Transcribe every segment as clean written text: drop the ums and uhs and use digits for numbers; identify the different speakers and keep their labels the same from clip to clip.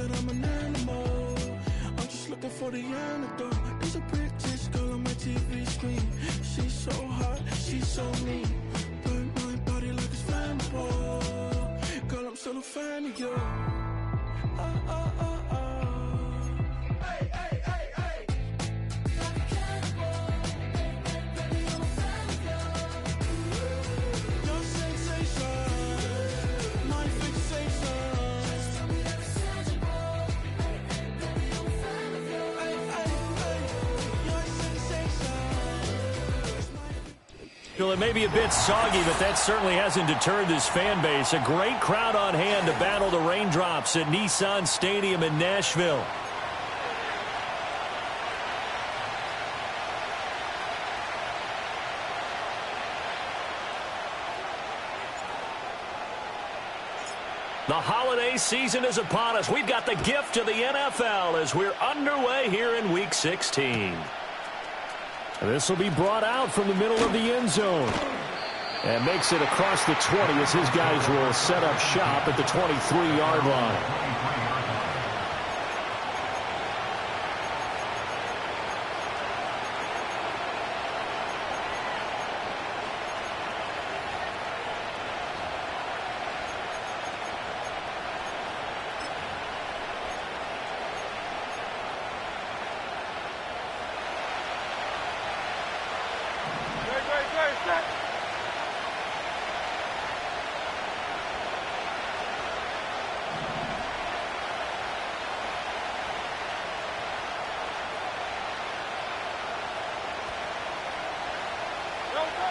Speaker 1: that I'm an animal. I'm just looking for the antidote. There's a British girl on my TV screen. She's so hot, she's so mean. Burn my body like it's flammable. Girl, I'm still a fan of you. Hey, hey, hey, hey. Like a cannibal. Baby, I'm a fan of you. Your sensation, my fixation. Just tell me that it's tangible. Hey, hey, baby, I'm a fan of you. Hey, hey, hey. Your sensation.
Speaker 2: Well, it may be a bit soggy, but that certainly hasn't deterred this fan base. A great crowd on hand to battle the raindrops at Nissan Stadium in Nashville. The holiday season is upon us. We've got the gift of the NFL as we're underway here in Week 16. This will be brought out from the middle of the end zone. And makes it across the 20 as his guys will set up shop at the 23-yard line.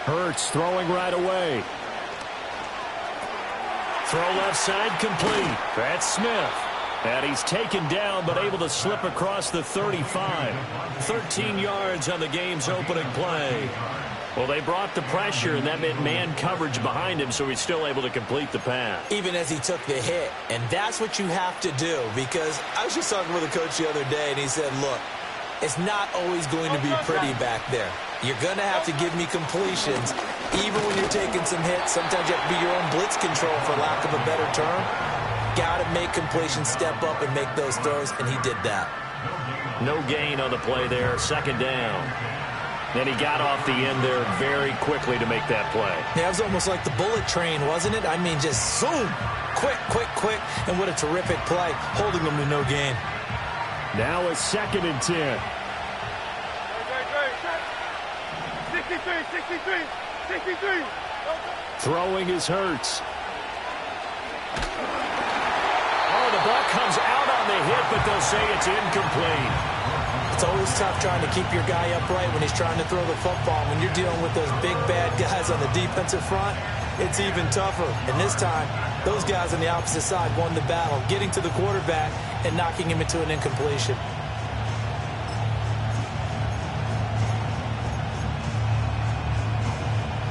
Speaker 2: Hurts throwing right away. Throw left side complete. That's Smith. And he's taken down but able to slip across the 35. 13 yards on the game's opening play. Well, they brought the pressure, and that meant man coverage behind him, so he's still able to complete the pass.
Speaker 3: Even as he took the hit. And that's what you have to do, because I was just talking with a coach the other day, and he said, look, it's not always going to be pretty back there. You're going to have to give me completions. Even when you're taking some hits, sometimes you have to be your own blitz control, for lack of a better term. Got to make completions, step up and make those throws, and he did that.
Speaker 2: No gain on the play there, second down. And he got off the end there very quickly to make that play.
Speaker 3: Yeah, it was almost like the bullet train, wasn't it? I mean, just zoom, quick, quick, quick, and what a terrific play, holding them to no gain.
Speaker 2: Now it's 2nd and 10.
Speaker 1: 63.
Speaker 2: Throwing is Hurts. Oh, the ball comes out on the hit, but they'll say it's incomplete.
Speaker 3: It's always tough trying to keep your guy upright when he's trying to throw the football. When you're dealing with those big, bad guys on the defensive front, it's even tougher. And this time, those guys on the opposite side won the battle, getting to the quarterback and knocking him into an incompletion.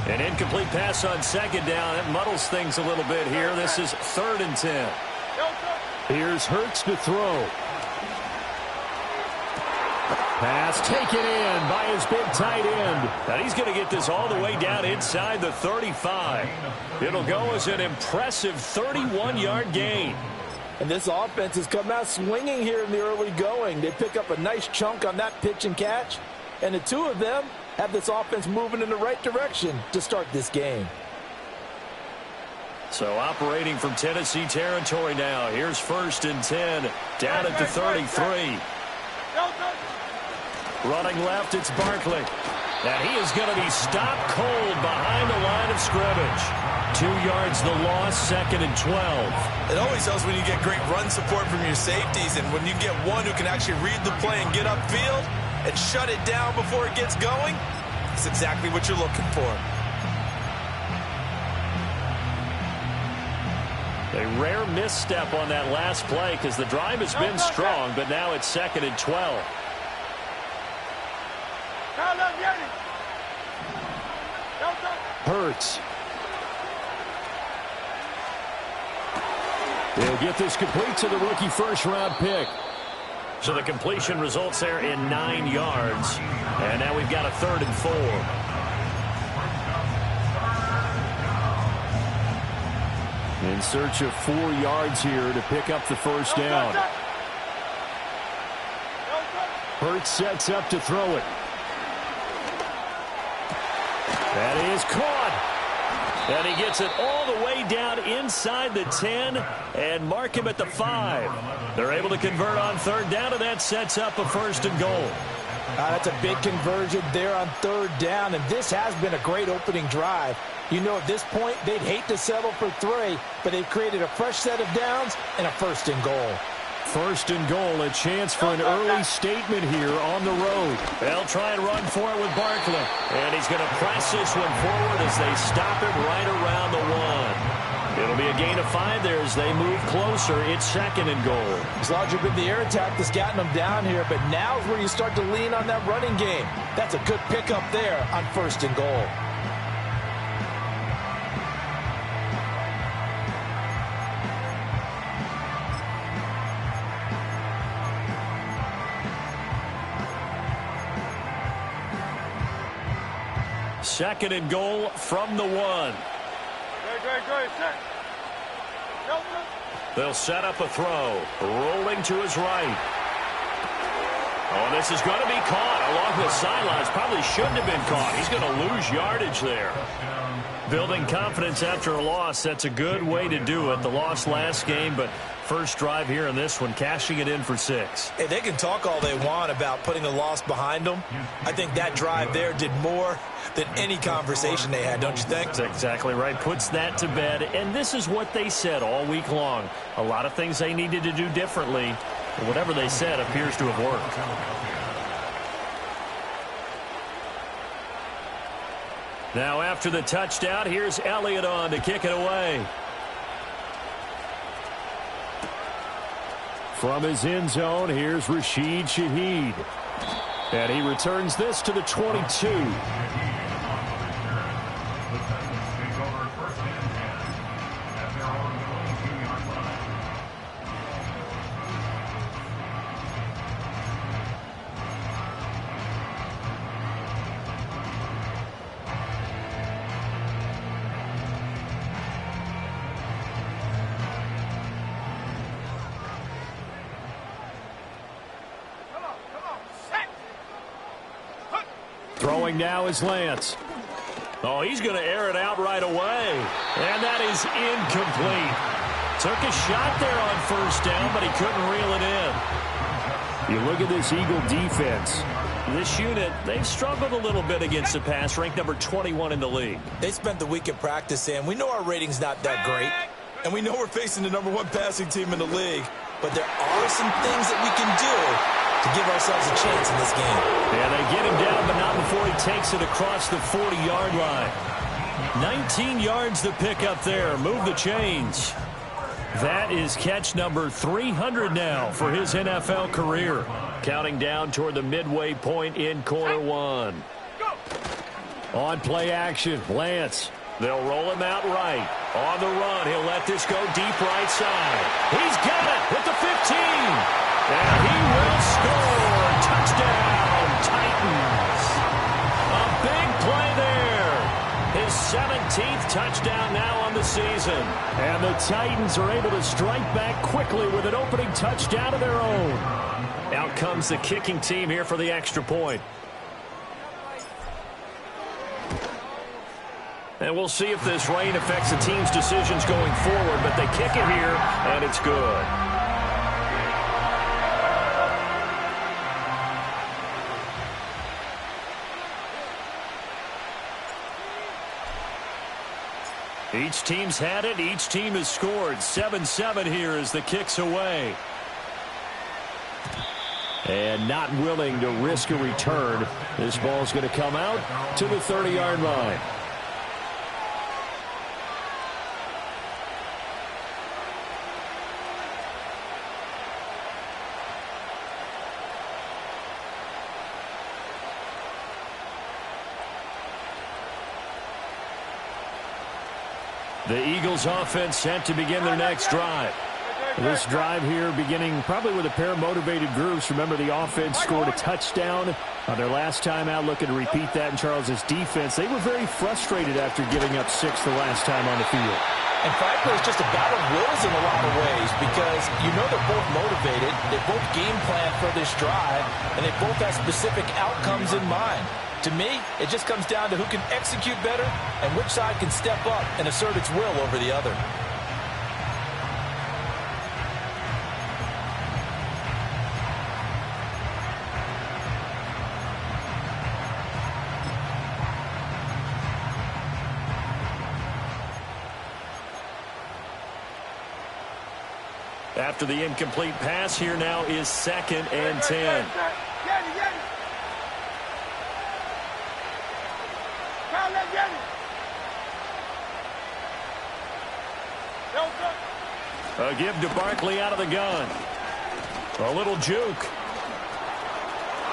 Speaker 2: An incomplete pass on second down. It muddles things a little bit here. This is 3rd and 10. Here's Hurts to throw. Pass taken in by his big tight end. And he's going to get this all the way down inside the 35. It'll go as an impressive 31-yard gain.
Speaker 3: And this offense has come out swinging here in the early going. They pick up a nice chunk on that pitch and catch. And the two of them have this offense moving in the right direction to start this game.
Speaker 2: So operating from Tennessee territory now. Here's 1st and 10 down at the 33. Running left, it's Barkley. And he is going to be stopped cold behind the line of scrimmage. 2 yards the loss, 2nd and 12.
Speaker 4: It always helps when you get great run support from your safeties, and when you get one who can actually read the play and get upfield and shut it down before it gets going, it's exactly what you're looking for.
Speaker 2: A rare misstep on that last play because the drive has been strong, but now it's 2nd and 12. Hurts. They'll get this complete to the rookie first-round pick. So the completion results there in 9 yards. And now we've got a 3rd and 4. In search of 4 yards here to pick up the first down. Hurts sets up to throw it. That is caught. And he gets it all the way down inside the 10 and mark him at the 5. They're able to convert on third down, and that sets up a 1st and goal.
Speaker 3: That's a big conversion there on third down, and this has been a great opening drive. You know, at this point, they'd hate to settle for 3, but they've created a fresh set of downs and a 1st and goal.
Speaker 2: 1st and goal, a chance for an early statement here on the road. They'll try and run for it with Barkley. And he's going to press this one forward as they stop him right around the 1. It'll be a gain of 5 there as they move closer. It's 2nd and goal.
Speaker 3: It's largely been the air attack that's gotten them down here, but now's where you start to lean on that running game. That's a good pickup there on 1st and goal.
Speaker 2: Second and goal from the 1. They'll set up a throw. Rolling to his right. Oh, this is going to be caught along the sidelines. Probably shouldn't have been caught. He's going to lose yardage there. Building confidence after a loss, that's a good way to do it. The loss last game, but first drive here in this one, cashing it in for 6.
Speaker 3: Hey, they can talk all they want about putting a loss behind them. I think that drive there did more than any conversation they had, don't you think?
Speaker 2: That's exactly right. Puts that to bed, and this is what they said all week long. A lot of things they needed to do differently, but whatever they said appears to have worked. Now after the touchdown, here's Elliott on to kick it away. From his end zone, here's Rashid Shaheed. And he returns this to the 22. Throwing now is Lance. Oh, he's going to air it out right away. And that is incomplete. Took a shot there on first down, but he couldn't reel it in. You look at this Eagle defense. This unit, they've struggled a little bit against the pass, ranked number 21 in the league.
Speaker 3: They spent the week at practice, and we know our rating's not that great. And we know we're facing the number 1 passing team in the league. But there are some things that we can do to give ourselves a chance in this game.
Speaker 2: Yeah, they get him down, but not before he takes it across the 40-yard line. 19 yards to pick up there. Move the chains. That is catch number 300 now for his NFL career. Counting down toward the midway point in quarter 1. On play action, Lance. They'll roll him out right. On the run, he'll let this go deep right side. He's got it at the 15. And he will score. Touchdown, Titans. A big play there. His 17th touchdown now on the season. And the Titans are able to strike back quickly with an opening touchdown of their own. Out comes the kicking team here for the extra point. And we'll see if this rain affects the team's decisions going forward, but they kick it here, and it's good. Each team's had it. Each team has scored. 7-7 here as the kick's away. And not willing to risk a return. This ball's going to come out to the 30-yard line. The Eagles offense set to begin their next drive. This drive here beginning probably with a pair of motivated groups. Remember, the offense scored a touchdown on their last time out, looking to repeat that in Charles's defense. They were very frustrated after giving up 6 the last time on the field.
Speaker 3: And frankly, it's just a battle of wills in a lot of ways because you know they're both motivated, they both game plan for this drive, and they both have specific outcomes in mind. To me, it just comes down to who can execute better and which side can step up and assert its will over the other.
Speaker 2: After the incomplete pass, here now is 2nd and 10. A give to Barkley out of the gun. A little juke.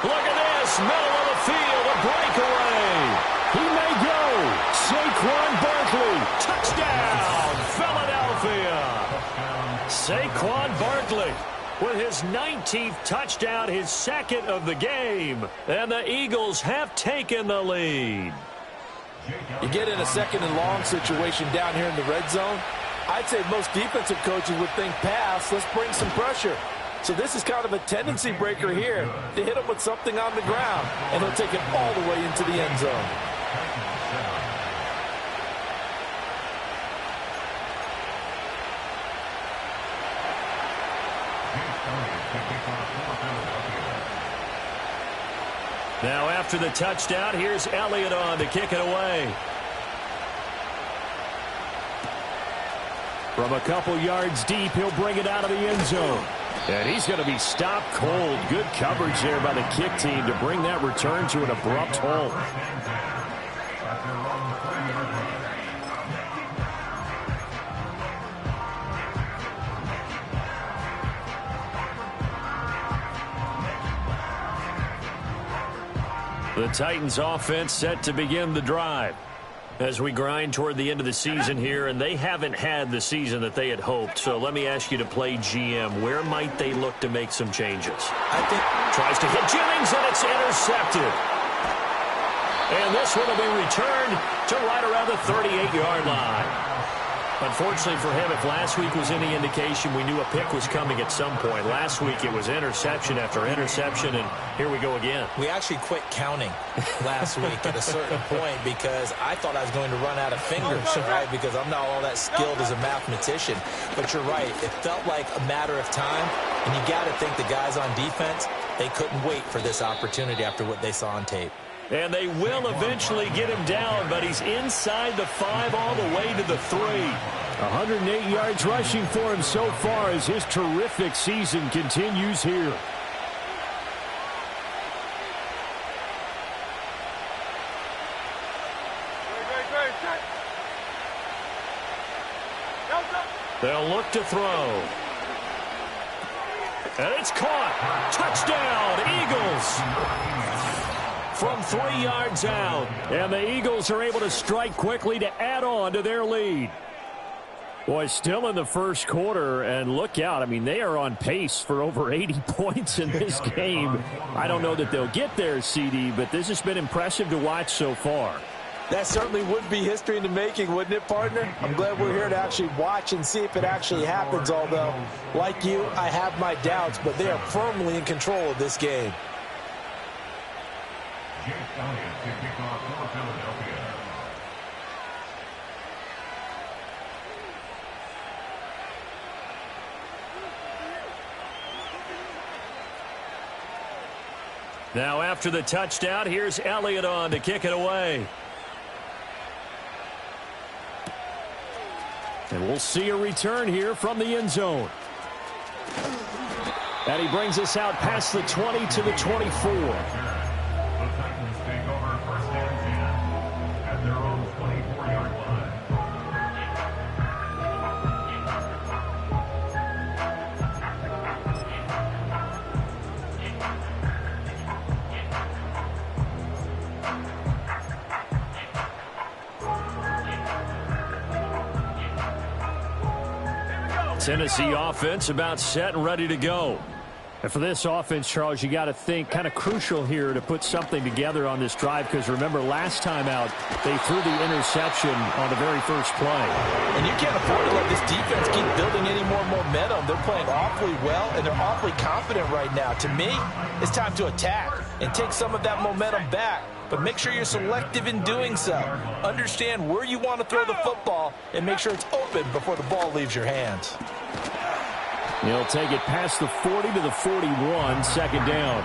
Speaker 2: Look at this, middle of the field, a breakaway. He may go. Saquon Barkley, touchdown, Philadelphia. Saquon Barkley with his 19th touchdown, his 2nd of the game. And the Eagles have taken the lead.
Speaker 3: You get in a 2nd and long situation down here in the red zone. I'd say most defensive coaches would think pass, let's bring some pressure. So this is kind of a tendency breaker here to hit him with something on the ground, and he'll take it all the way into the end zone.
Speaker 2: Now after the touchdown, here's Elliott on to kick it away. From a couple yards deep, he'll bring it out of the end zone. And he's going to be stopped cold. Good coverage there by the kick team to bring that return to an abrupt halt. The Titans offense set to begin the drive as we grind toward the end of the season here, and they haven't had the season that they had hoped. So let me ask you to play GM. Where might they look to make some changes?
Speaker 3: I think
Speaker 2: tries to hit Jennings, and it's intercepted. And this one will be returned to right around the 38-yard line. Unfortunately for him, if last week was any indication, we knew a pick was coming at some point. Last week it was interception after interception, and here we go again.
Speaker 3: We actually quit counting last week at a certain point because I thought I was going to run out of fingers, right? Because I'm not all that skilled as a mathematician. But you're right. It felt like a matter of time, and you got to think the guys on defense, they couldn't wait for this opportunity after what they saw on tape.
Speaker 2: And they will eventually get him down, but he's inside the 5 all the way to the 3.
Speaker 5: 108 yards rushing for him so far as his terrific season continues here.
Speaker 2: They'll look to throw. And it's caught. Touchdown, Eagles. From 3 yards out.
Speaker 5: And the Eagles are able to strike quickly to add on to their lead. Boy, still in the first quarter, and look out. I mean, they are on pace for over 80 points in this game. I don't know that they'll get there, CD, but this has been impressive to watch so far.
Speaker 3: That certainly would be history in the making, wouldn't it, partner? I'm glad we're here to actually watch and see if it actually happens, although, like you, I have my doubts, but they are firmly in control of this game.
Speaker 2: Now after the touchdown, here's Elliott on to kick it away.
Speaker 5: And we'll see a return here from the end zone. And he brings us out past the 20 to the 24.
Speaker 2: Tennessee offense about set and ready to go.
Speaker 5: And for this offense, Charles, you got to think kind of crucial here to put something together on this drive, because remember last time out they threw the interception on the very first play.
Speaker 3: And you can't afford to let this defense keep building any more momentum. They're playing awfully well, and they're awfully confident right now. To me, it's time to attack and take some of that momentum back. But make sure you're selective in doing so. Understand where you want to throw the football and make sure it's open before the ball leaves your hands.
Speaker 5: He'll take it past the 40 to the 41, second down.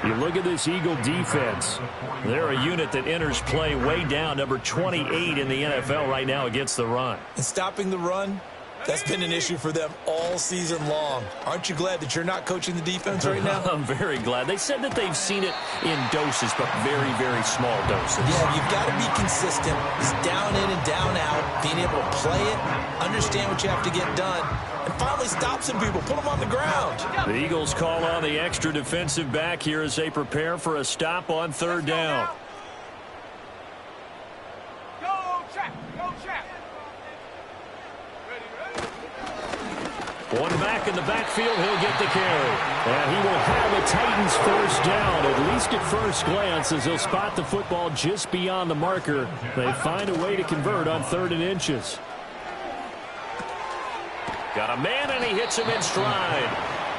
Speaker 5: You look at this Eagle defense.
Speaker 2: They're a unit that enters play way down, number 28 in the NFL right now against the run.
Speaker 3: And stopping the run, that's been an issue for them all season long. Aren't you glad that you're not coaching the defense right now?
Speaker 2: I'm very glad. They said that they've seen it in doses, but very, very small doses.
Speaker 3: Yeah, you've got to be consistent. It's down in and down out, being able to play it, understand what you have to get done, and finally stop some people, put them on the ground.
Speaker 2: The Eagles call on the extra defensive back here as they prepare for a stop on third down. One back in the backfield, he'll get the carry. And he will have a Titans first down, at least at first glance, as he'll spot the football just beyond the marker. They find a way to convert on 3rd and inches. Got a man, and he hits him in stride.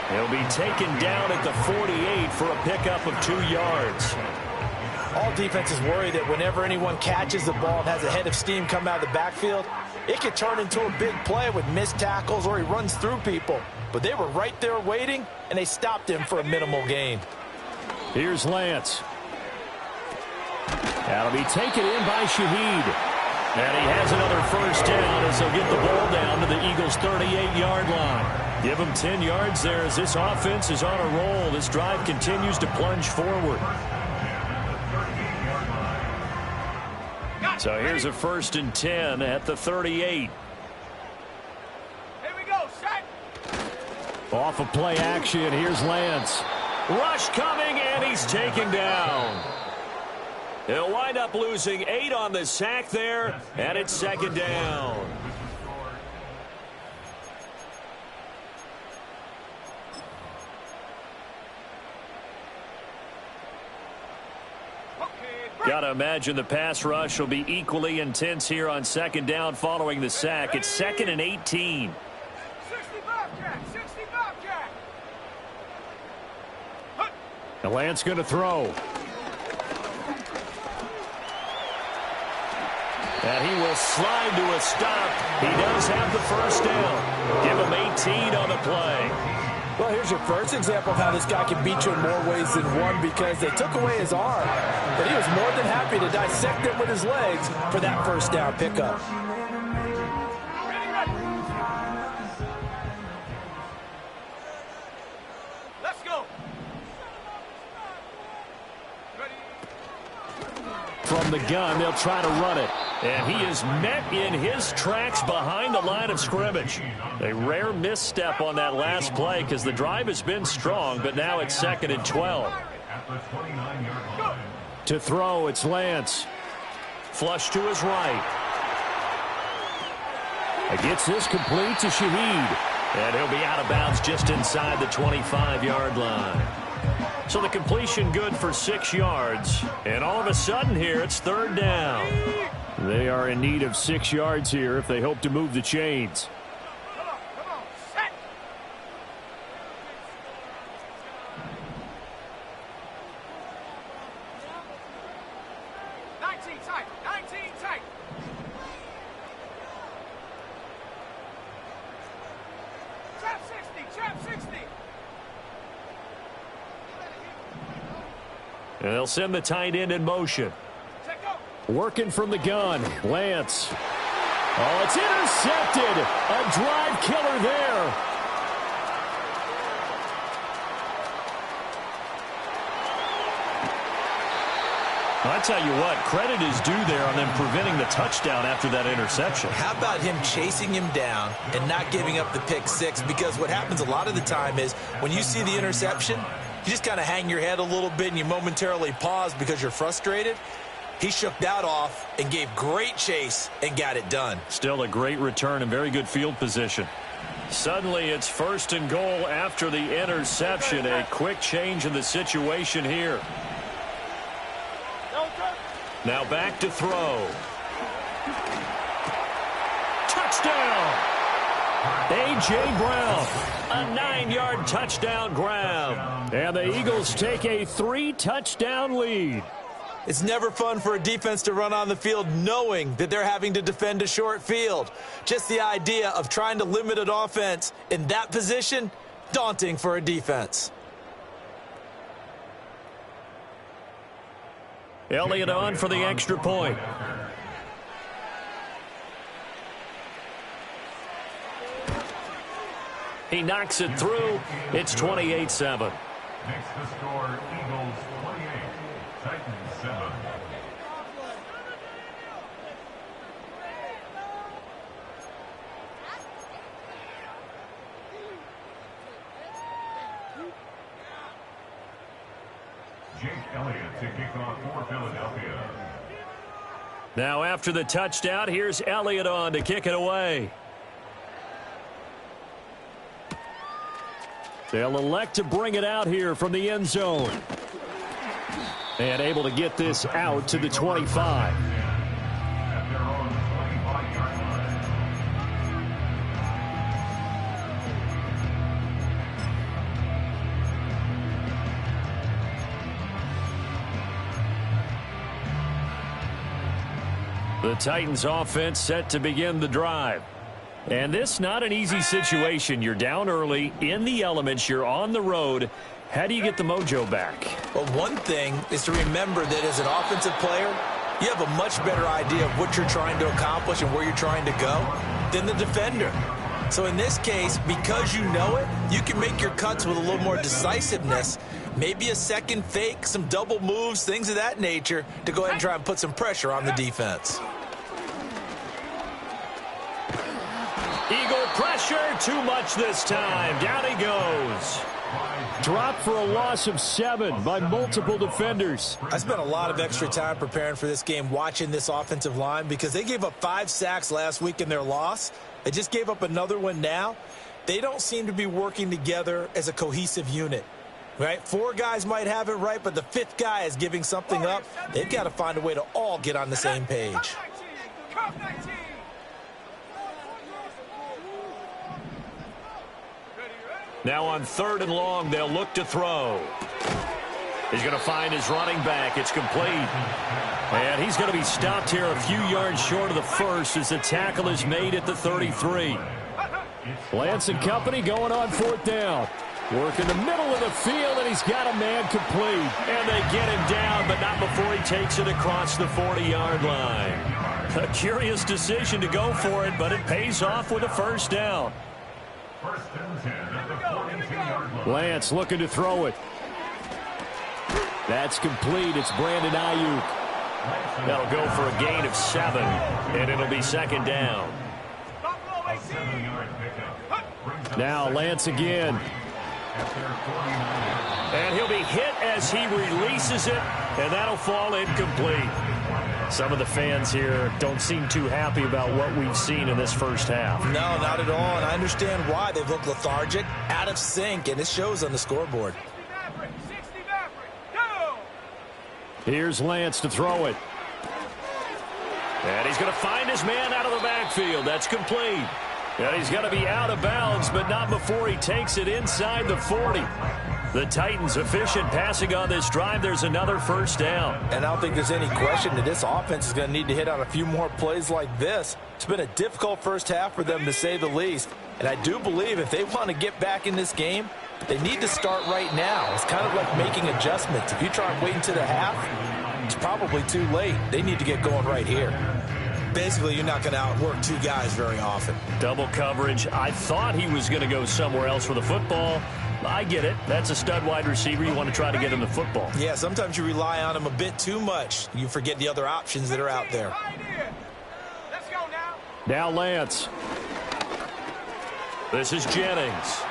Speaker 2: He'll be taken down at the 48 for a pickup of 2 yards.
Speaker 3: All defenses worry that whenever anyone catches the ball and has a head of steam come out of the backfield, it could turn into a big play with missed tackles or he runs through people. But they were right there waiting, and they stopped him for a minimal gain.
Speaker 5: Here's Lance. That'll be taken in by Shaheed. And he has another first down as he'll get the ball down to the Eagles' 38-yard line. Give them 10 yards there as this offense is on a roll. This drive continues to plunge forward. So here's a 1st and 10 at the 38.
Speaker 1: Here we go, set.
Speaker 5: Off of play action, here's Lance.
Speaker 2: Rush coming, and he's taken down. He'll wind up losing 8 on the sack there, and it's 2nd down. Got to imagine the pass rush will be equally intense here on 2nd down following the sack. It's 2nd and 18.
Speaker 1: 65, Jack. 65, Jack.
Speaker 5: And Lance going to throw.
Speaker 2: And he will slide to a stop. He does have the first down. Give him 18 on the play.
Speaker 3: Well, here's your first example of how this guy can beat you in more ways than one, because they took away his arm, but he was more than happy to dissect him with his legs for that first down pickup.
Speaker 1: Let's go.
Speaker 5: From the gun, they'll try to run it.
Speaker 2: And he is met in his tracks behind the line of scrimmage. A rare misstep on that last play because the drive has been strong, but now it's 2nd and 12.
Speaker 5: To throw, it's Lance.
Speaker 2: Flush to his right.
Speaker 5: He gets this complete to Shaheed.
Speaker 2: And he'll be out of bounds just inside the 25-yard line. So the completion good for 6 yards. And all of a sudden here, it's 3rd down.
Speaker 5: They are in need of 6 yards here if they hope to move the chains.
Speaker 1: Come on, set. Nineteen tight. Trap 60.
Speaker 2: And they'll send the tight end in motion.
Speaker 5: Working from the gun, Lance. Oh, it's intercepted. A drive killer there.
Speaker 2: I tell you what, credit is due there on them preventing the touchdown after that interception.
Speaker 3: How about him chasing him down and not giving up the pick six? Because what happens a lot of the time is when you see the interception, you just kind of hang your head a little bit and you momentarily pause because you're frustrated. He shook that off and gave great chase and got it done.
Speaker 2: Still a great return and very good field position. Suddenly, it's 1st and goal after the interception. A quick change in the situation here. Now back to throw. Touchdown! A.J. Brown, a 9-yard touchdown grab. And the Eagles take a 3-touchdown lead.
Speaker 3: It's never fun for a defense to run on the field knowing that they're having to defend a short field. Just the idea of trying to limit an offense in that position, daunting for a defense.
Speaker 2: Elliott on for the extra point. He knocks it through. It's 28-7.
Speaker 6: Next to score, Eagles 28, Titans 7. Jake Elliott to kick off for Philadelphia.
Speaker 2: Now after the touchdown, here's Elliott on to kick it away. They'll elect to bring it out here from the end zone. And able to get this out to the 25.
Speaker 6: At their own 25-yard line.
Speaker 2: The Titans offense set to begin the drive. And this not an easy situation. You're down early, in the elements, you're on the road. How do you get the mojo back?
Speaker 3: Well, one thing is to remember that as an offensive player, you have a much better idea of what you're trying to accomplish and where you're trying to go than the defender. So in this case, because you know it, you can make your cuts with a little more decisiveness, maybe a second fake, some double moves, things of that nature, to go ahead and try and put some pressure on the defense.
Speaker 2: Eagle pressure, too much this time. Down he goes.
Speaker 5: Dropped for a loss of 7 by multiple defenders.
Speaker 3: I spent a lot of extra time preparing for this game, watching this offensive line, because they gave up 5 sacks last week in their loss. They just gave up another one now. They don't seem to be working together as a cohesive unit. Right? 4 guys might have it right, but the 5th guy is giving something up. They've got to find a way to all get on the same page.
Speaker 2: Now on 3rd and long, they'll look to throw. He's going to find his running back. It's complete. And he's going to be stopped here a few yards short of the first as the tackle is made at the 33.
Speaker 5: Lance and company going on 4th down. Work in the middle of the field, and he's got a man complete.
Speaker 2: And they get him down, but not before he takes it across the 40-yard line. A curious decision to go for it, but it pays off with a first down.
Speaker 6: First and 10 at the 42-yard line.
Speaker 5: Lance looking to throw it. That's complete. It's Brandon Ayuk.
Speaker 2: That'll go for a gain of 7, and it'll be 2nd down.
Speaker 6: A 7-yard pickup.
Speaker 5: Now Lance again.
Speaker 6: At their 49.
Speaker 2: And he'll be hit as he releases it, and that'll fall incomplete. Some of the fans here don't seem too happy about what we've seen in this first half.
Speaker 3: No, not at all, and I understand why. They've looked lethargic, out of sync, and it shows on the scoreboard.
Speaker 5: Here's Lance to throw it.
Speaker 2: And he's going to find his man out of the backfield. That's complete. And he's going to be out of bounds, but not before he takes it inside the 40. The Titans efficient passing on this drive. There's another first down.
Speaker 3: And I don't think there's any question that this offense is going to need to hit on a few more plays like this. It's been a difficult first half for them, to say the least. And I do believe if they want to get back in this game, they need to start right now. It's kind of like making adjustments. If you try and wait until the half, it's probably too late. They need to get going right here. Basically, you're not going to outwork 2 guys very often.
Speaker 2: Double coverage. I thought he was going to go somewhere else with the football. I get it. That's a stud wide receiver. You want to try to get him the football.
Speaker 3: Yeah, sometimes you rely on him a bit too much. You forget the other options that are out there.
Speaker 5: Now Lance.
Speaker 2: This is Jennings.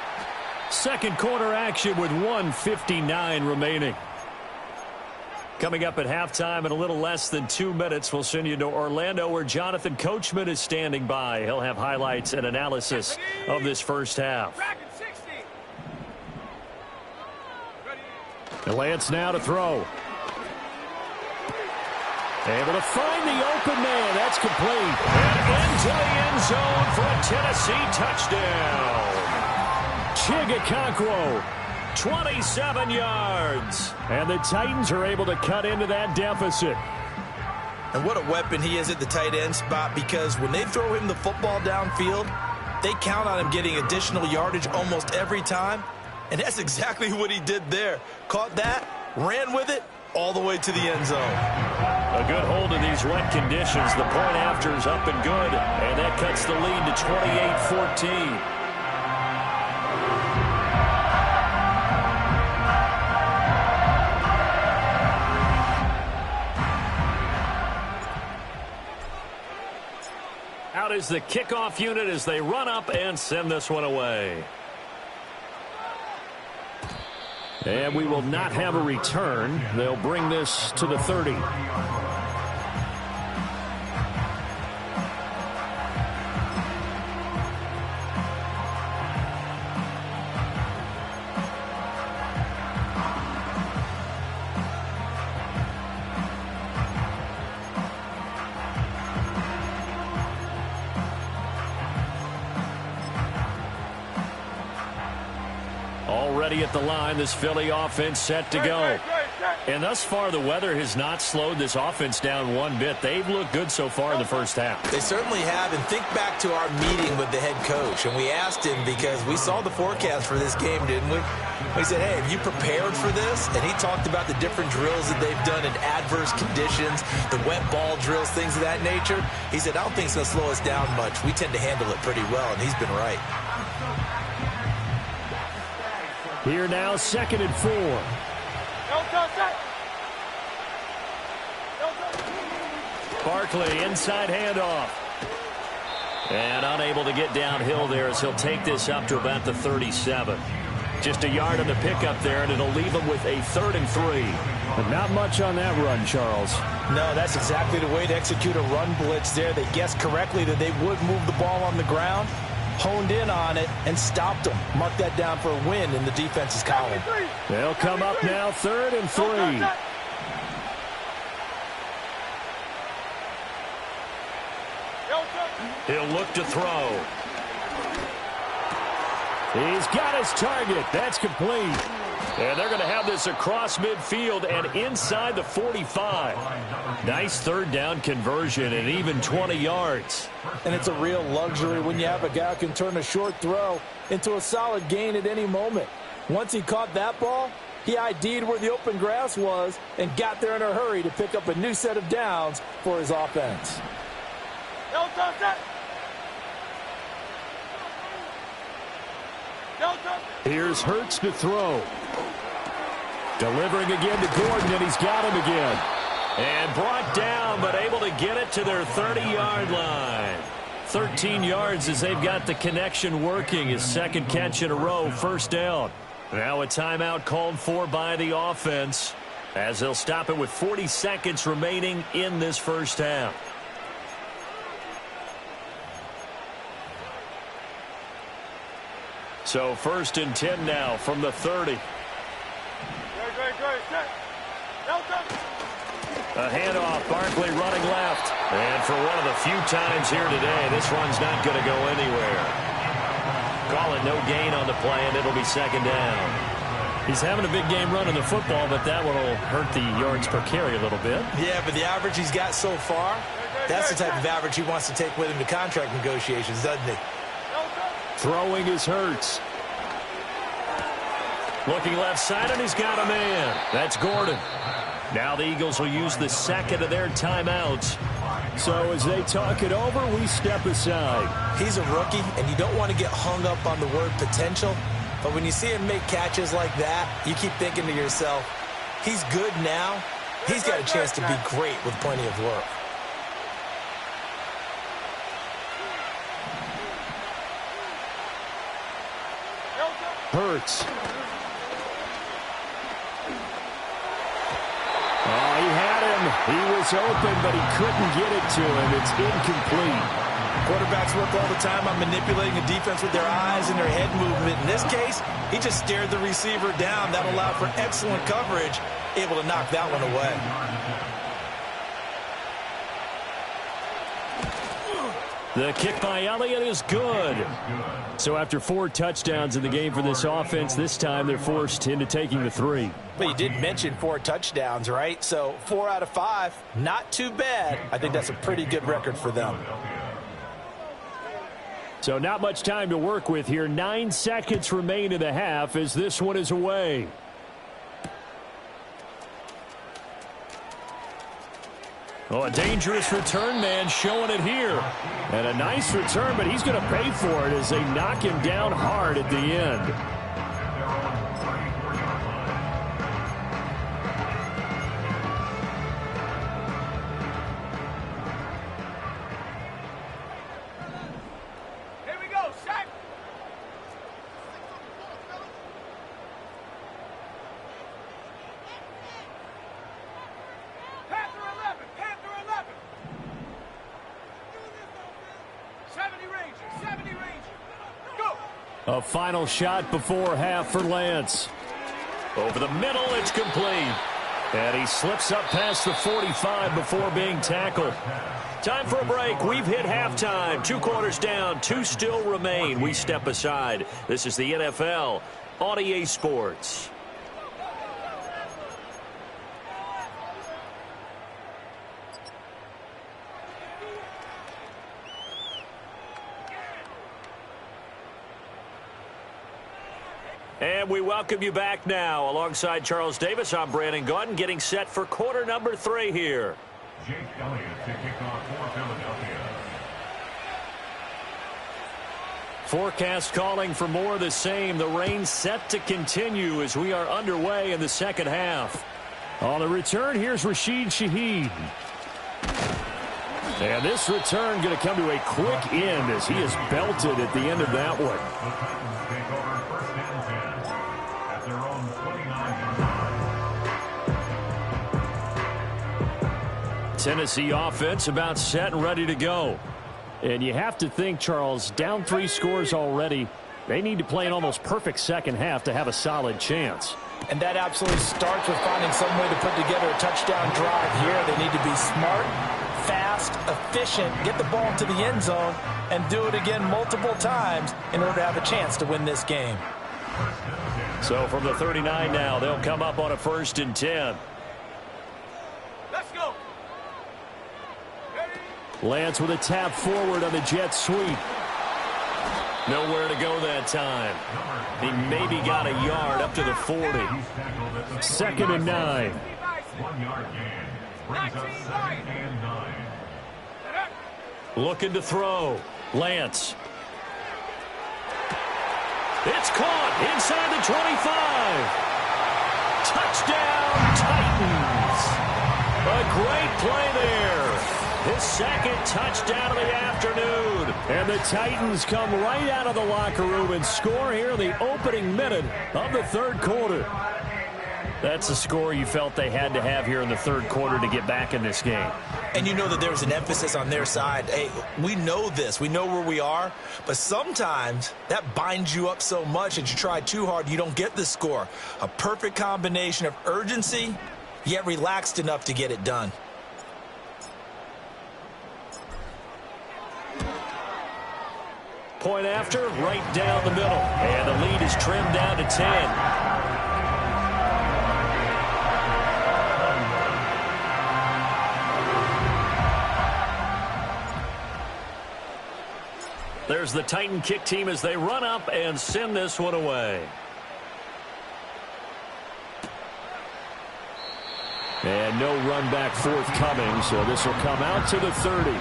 Speaker 5: Second quarter action with 1:59 remaining.
Speaker 2: Coming up at halftime in a little less than 2 minutes, we'll send you to Orlando where Jonathan Coachman is standing by. He'll have highlights and analysis of this first half. And Lance now to throw. Able to find the open man. That's complete. And into the end zone for a Tennessee touchdown. Chigakonkwo, 27 yards. And the Titans are able to cut into that deficit.
Speaker 4: And what a weapon he is at the tight end spot, because when they throw him the football downfield, they count on him getting additional yardage almost every time. And that's exactly what he did there. Caught that, ran with it, all the way to the end zone.
Speaker 2: A good hold in these wet conditions. The point after is up and good, and that cuts the lead to 28-14. Out is the kickoff unit as they run up and send this one away. And we will not have a return. They'll bring this to the 30. Already at the line, this Philly offense set to go. And thus far, the weather has not slowed this offense down one bit. They've looked good so far in the first half.
Speaker 3: They certainly have. And think back to our meeting with the head coach. And we asked him, because we saw the forecast for this game, didn't we? We said, hey, have you prepared for this? And he talked about the different drills that they've done in adverse conditions, the wet ball drills, things of that nature. He said, I don't think it's going to slow us down much. We tend to handle it pretty well, and he's been right.
Speaker 2: Here now, 2nd and 4. Barkley, inside handoff. And unable to get downhill there as he'll take this up to about the 37. Just a yard on the pickup there, and it'll leave him with a 3rd and 3.
Speaker 5: But not much on that run, Charles.
Speaker 7: No, that's exactly the way to execute a run blitz there. They guessed correctly that they would move the ball on the ground, honed in on it, and stopped them. Mark that down for a win in the defense's column.
Speaker 2: They'll come up now 3rd and 3. He'll look to throw. He's got his target. That's complete. And they're going to have this across midfield and inside the 45. Nice 3rd down conversion and even 20 yards.
Speaker 7: And it's a real luxury when you have a guy who can turn a short throw into a solid gain at any moment. Once he caught that ball, he ID'd where the open grass was and got there in a hurry to pick up a new set of downs for his offense.
Speaker 2: Here's Hurts to throw. Delivering again to Gordon, and he's got him again. And brought down, but able to get it to their 30-yard line. 13 yards as they've got the connection working. His 2nd catch in a row, 1st down. Now a timeout called for by the offense, as they'll stop it with 40 seconds remaining in this first half. So 1st and 10 now from the 30. A handoff, Barkley running left. And for one of the few times here today, this run's not going to go anywhere. Call it no gain on the play, and it'll be 2nd down. He's having a big game running the football, but that one will hurt the yards per carry a little bit.
Speaker 3: Yeah, but the average he's got so far, that's the type of average he wants to take with him to contract negotiations, doesn't he?
Speaker 2: Throwing is Hurts. Looking left side, and he's got a man. That's Gordon. Now the Eagles will use the 2nd of their timeouts.
Speaker 5: So as they talk it over, we step aside.
Speaker 3: He's a rookie, and you don't want to get hung up on the word potential. But when you see him make catches like that, you keep thinking to yourself, he's good now. He's got a chance to be great with plenty of work.
Speaker 2: Hurts.
Speaker 5: was open, but he couldn't get it to him. It's incomplete.
Speaker 4: Quarterbacks work all the time on manipulating a defense with their eyes and their head movement. In this case, he just stared the receiver down. That allowed for excellent coverage, able to knock that one away.
Speaker 5: The kick by Elliott is good. So after 4 touchdowns in the game for this offense, this time they're forced into taking the 3.
Speaker 7: But you did mention 4 touchdowns, right? So 4 out of 5, not too bad. I think that's a pretty good record for them.
Speaker 5: So not much time to work with here. 9 seconds remain in the half as this one is away. Oh, a dangerous return man showing it here. And a nice return, but he's going to pay for it as they knock him down hard at the end. A final shot before half for Lance. Over the middle, it's complete. And he slips up past the 45 before being tackled.
Speaker 2: Time for a break. We've hit halftime. 2 quarters down, 2 still remain. We step aside. This is the NFL on EA Sports. And we welcome you back now. Alongside Charles Davis, I'm Brandon Gaudin, getting set for quarter number 3 here.
Speaker 6: Jake Elliott to kick off for Philadelphia.
Speaker 5: Forecast calling for more of the same. The rain set to continue as we are underway in the second half. On the return, here's Rashid Shaheed. And this return going to come to a quick end as he is belted at the end of that one.
Speaker 6: The Titans take over first and 10 at their own 29-yard line.
Speaker 5: Tennessee offense about set and ready to go. And you have to think, Charles, down 3 scores already. They need to play an almost perfect second half to have a solid chance.
Speaker 7: And that absolutely starts with finding some way to put together a touchdown drive here. They need to be smart, fast, efficient, get the ball to the end zone, and do it again multiple times in order to have a chance to win this game.
Speaker 5: So from the 39 now, they'll come up on a 1st and 10.
Speaker 8: Let's go.
Speaker 5: Lance with a tap forward on the jet sweep. Nowhere to go that time. He maybe got a yard up to the 40. 2nd and 9.
Speaker 6: 1 yard gain brings us 2nd and 9.
Speaker 5: Looking to throw. Lance. It's caught inside the 25. Touchdown, Titans. A great play there. His 2nd touchdown of the afternoon. And the Titans come right out of the locker room and score here in the opening minute of the 3rd quarter. That's the score you felt they had to have here in the 3rd quarter to get back in this game.
Speaker 4: And you know that there's an emphasis on their side. Hey, we know this. We know where we are. But sometimes that binds you up so much that you try too hard, you don't get the score. A perfect combination of urgency, yet relaxed enough to get it done.
Speaker 2: Point after, right down the middle. And the lead is trimmed down to 10. There's the Titan kick team as they run up and send this one away.
Speaker 5: And no run back forthcoming, so this will come out to the 30.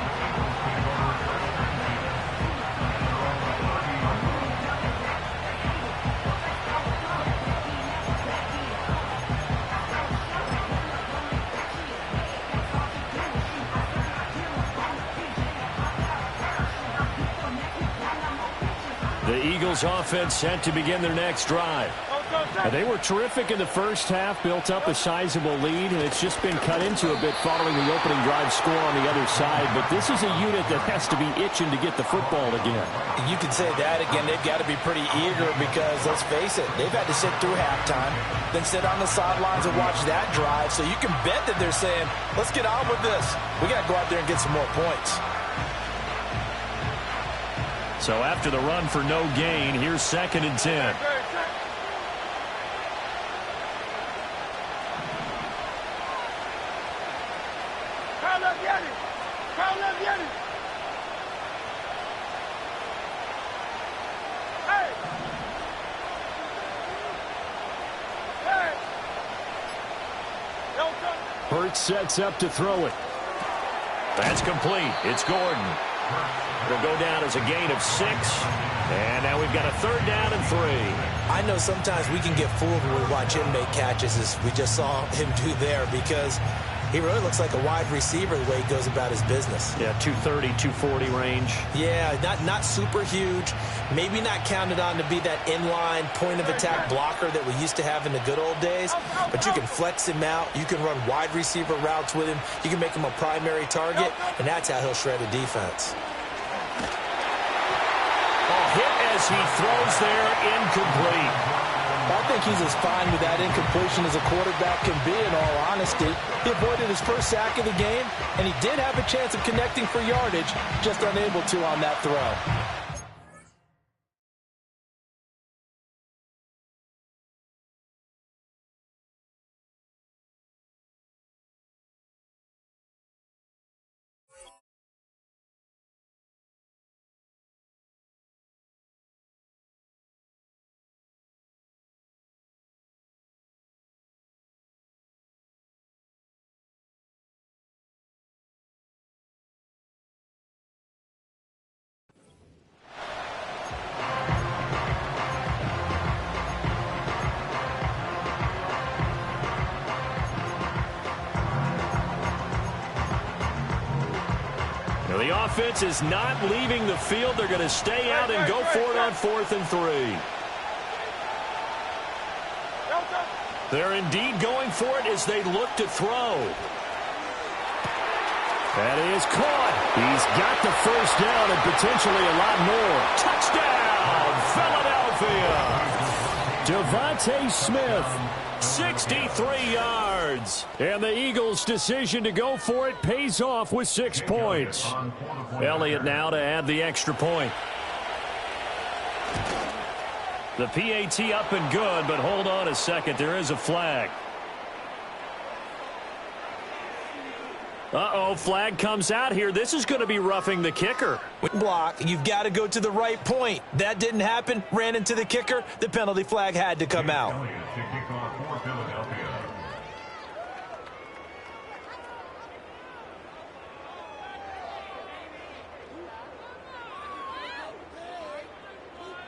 Speaker 2: The Eagles offense set to begin their next drive.
Speaker 5: They were terrific in the first half, built up a sizable lead, and it's just been cut into a bit following the opening drive score on the other side. But this is a unit that has to be itching to get the football again.
Speaker 7: You could say that again. They've got to be pretty eager because, let's face it, they've had to sit through halftime, then sit on the sidelines and watch that drive. So you can bet that they're saying, let's get on with this. We got to go out there and get some more points.
Speaker 2: So after the run for no gain, here's 2nd and 10.
Speaker 5: Hurts sets up to throw it.
Speaker 2: That's complete. It's Gordon. It'll go down as a gain of 6. And now we've got a 3rd down and 3.
Speaker 3: I know sometimes we can get fooled when we watch him make catches, as we just saw him do there, because he really looks like a wide receiver the way he goes about his business.
Speaker 2: Yeah, 230, 240 range.
Speaker 3: Yeah, not super huge. Maybe not counted on to be that inline point-of-attack blocker that we used to have in the good old days. But you can flex him out. You can run wide receiver routes with him. You can make him a primary target, and that's how he'll shred a defense.
Speaker 2: Hit as he throws there, incomplete.
Speaker 7: I think he's as fine with that incompletion as a quarterback can be, in all honesty. He avoided his first sack of the game, and he did have a chance of connecting for yardage, just unable to on that throw.
Speaker 2: The offense is not leaving the field. They're going to stay out and go for it on 4th and 3. They're indeed going for it as they look to throw.
Speaker 5: That is caught. He's got the first down and potentially a lot more.
Speaker 2: Touchdown, Philadelphia.
Speaker 5: Devontae Smith.
Speaker 2: 63 yards.
Speaker 5: And the Eagles' decision to go for it pays off with 6 points.
Speaker 2: Elliott now to add the extra point. The PAT up and good, but hold on a second. There is a flag. Uh-oh, flag comes out here. This is going to be roughing the kicker.
Speaker 3: Block, you've got to go to the right point. That didn't happen. Ran into the kicker. The penalty flag had to come out.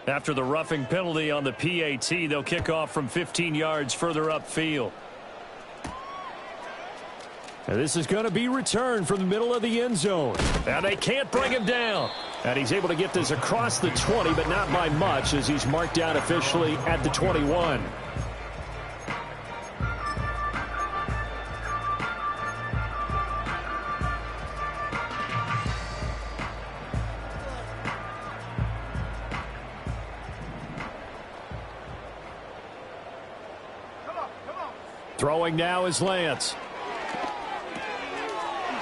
Speaker 2: After the roughing penalty on the PAT, they'll kick off from 15 yards further upfield.
Speaker 5: And this is going to be returned from the middle of the end zone.
Speaker 2: And they can't bring him down.
Speaker 5: And he's able to get this across the 20, but not by much, as he's marked down officially at the 21. Throwing now is Lance.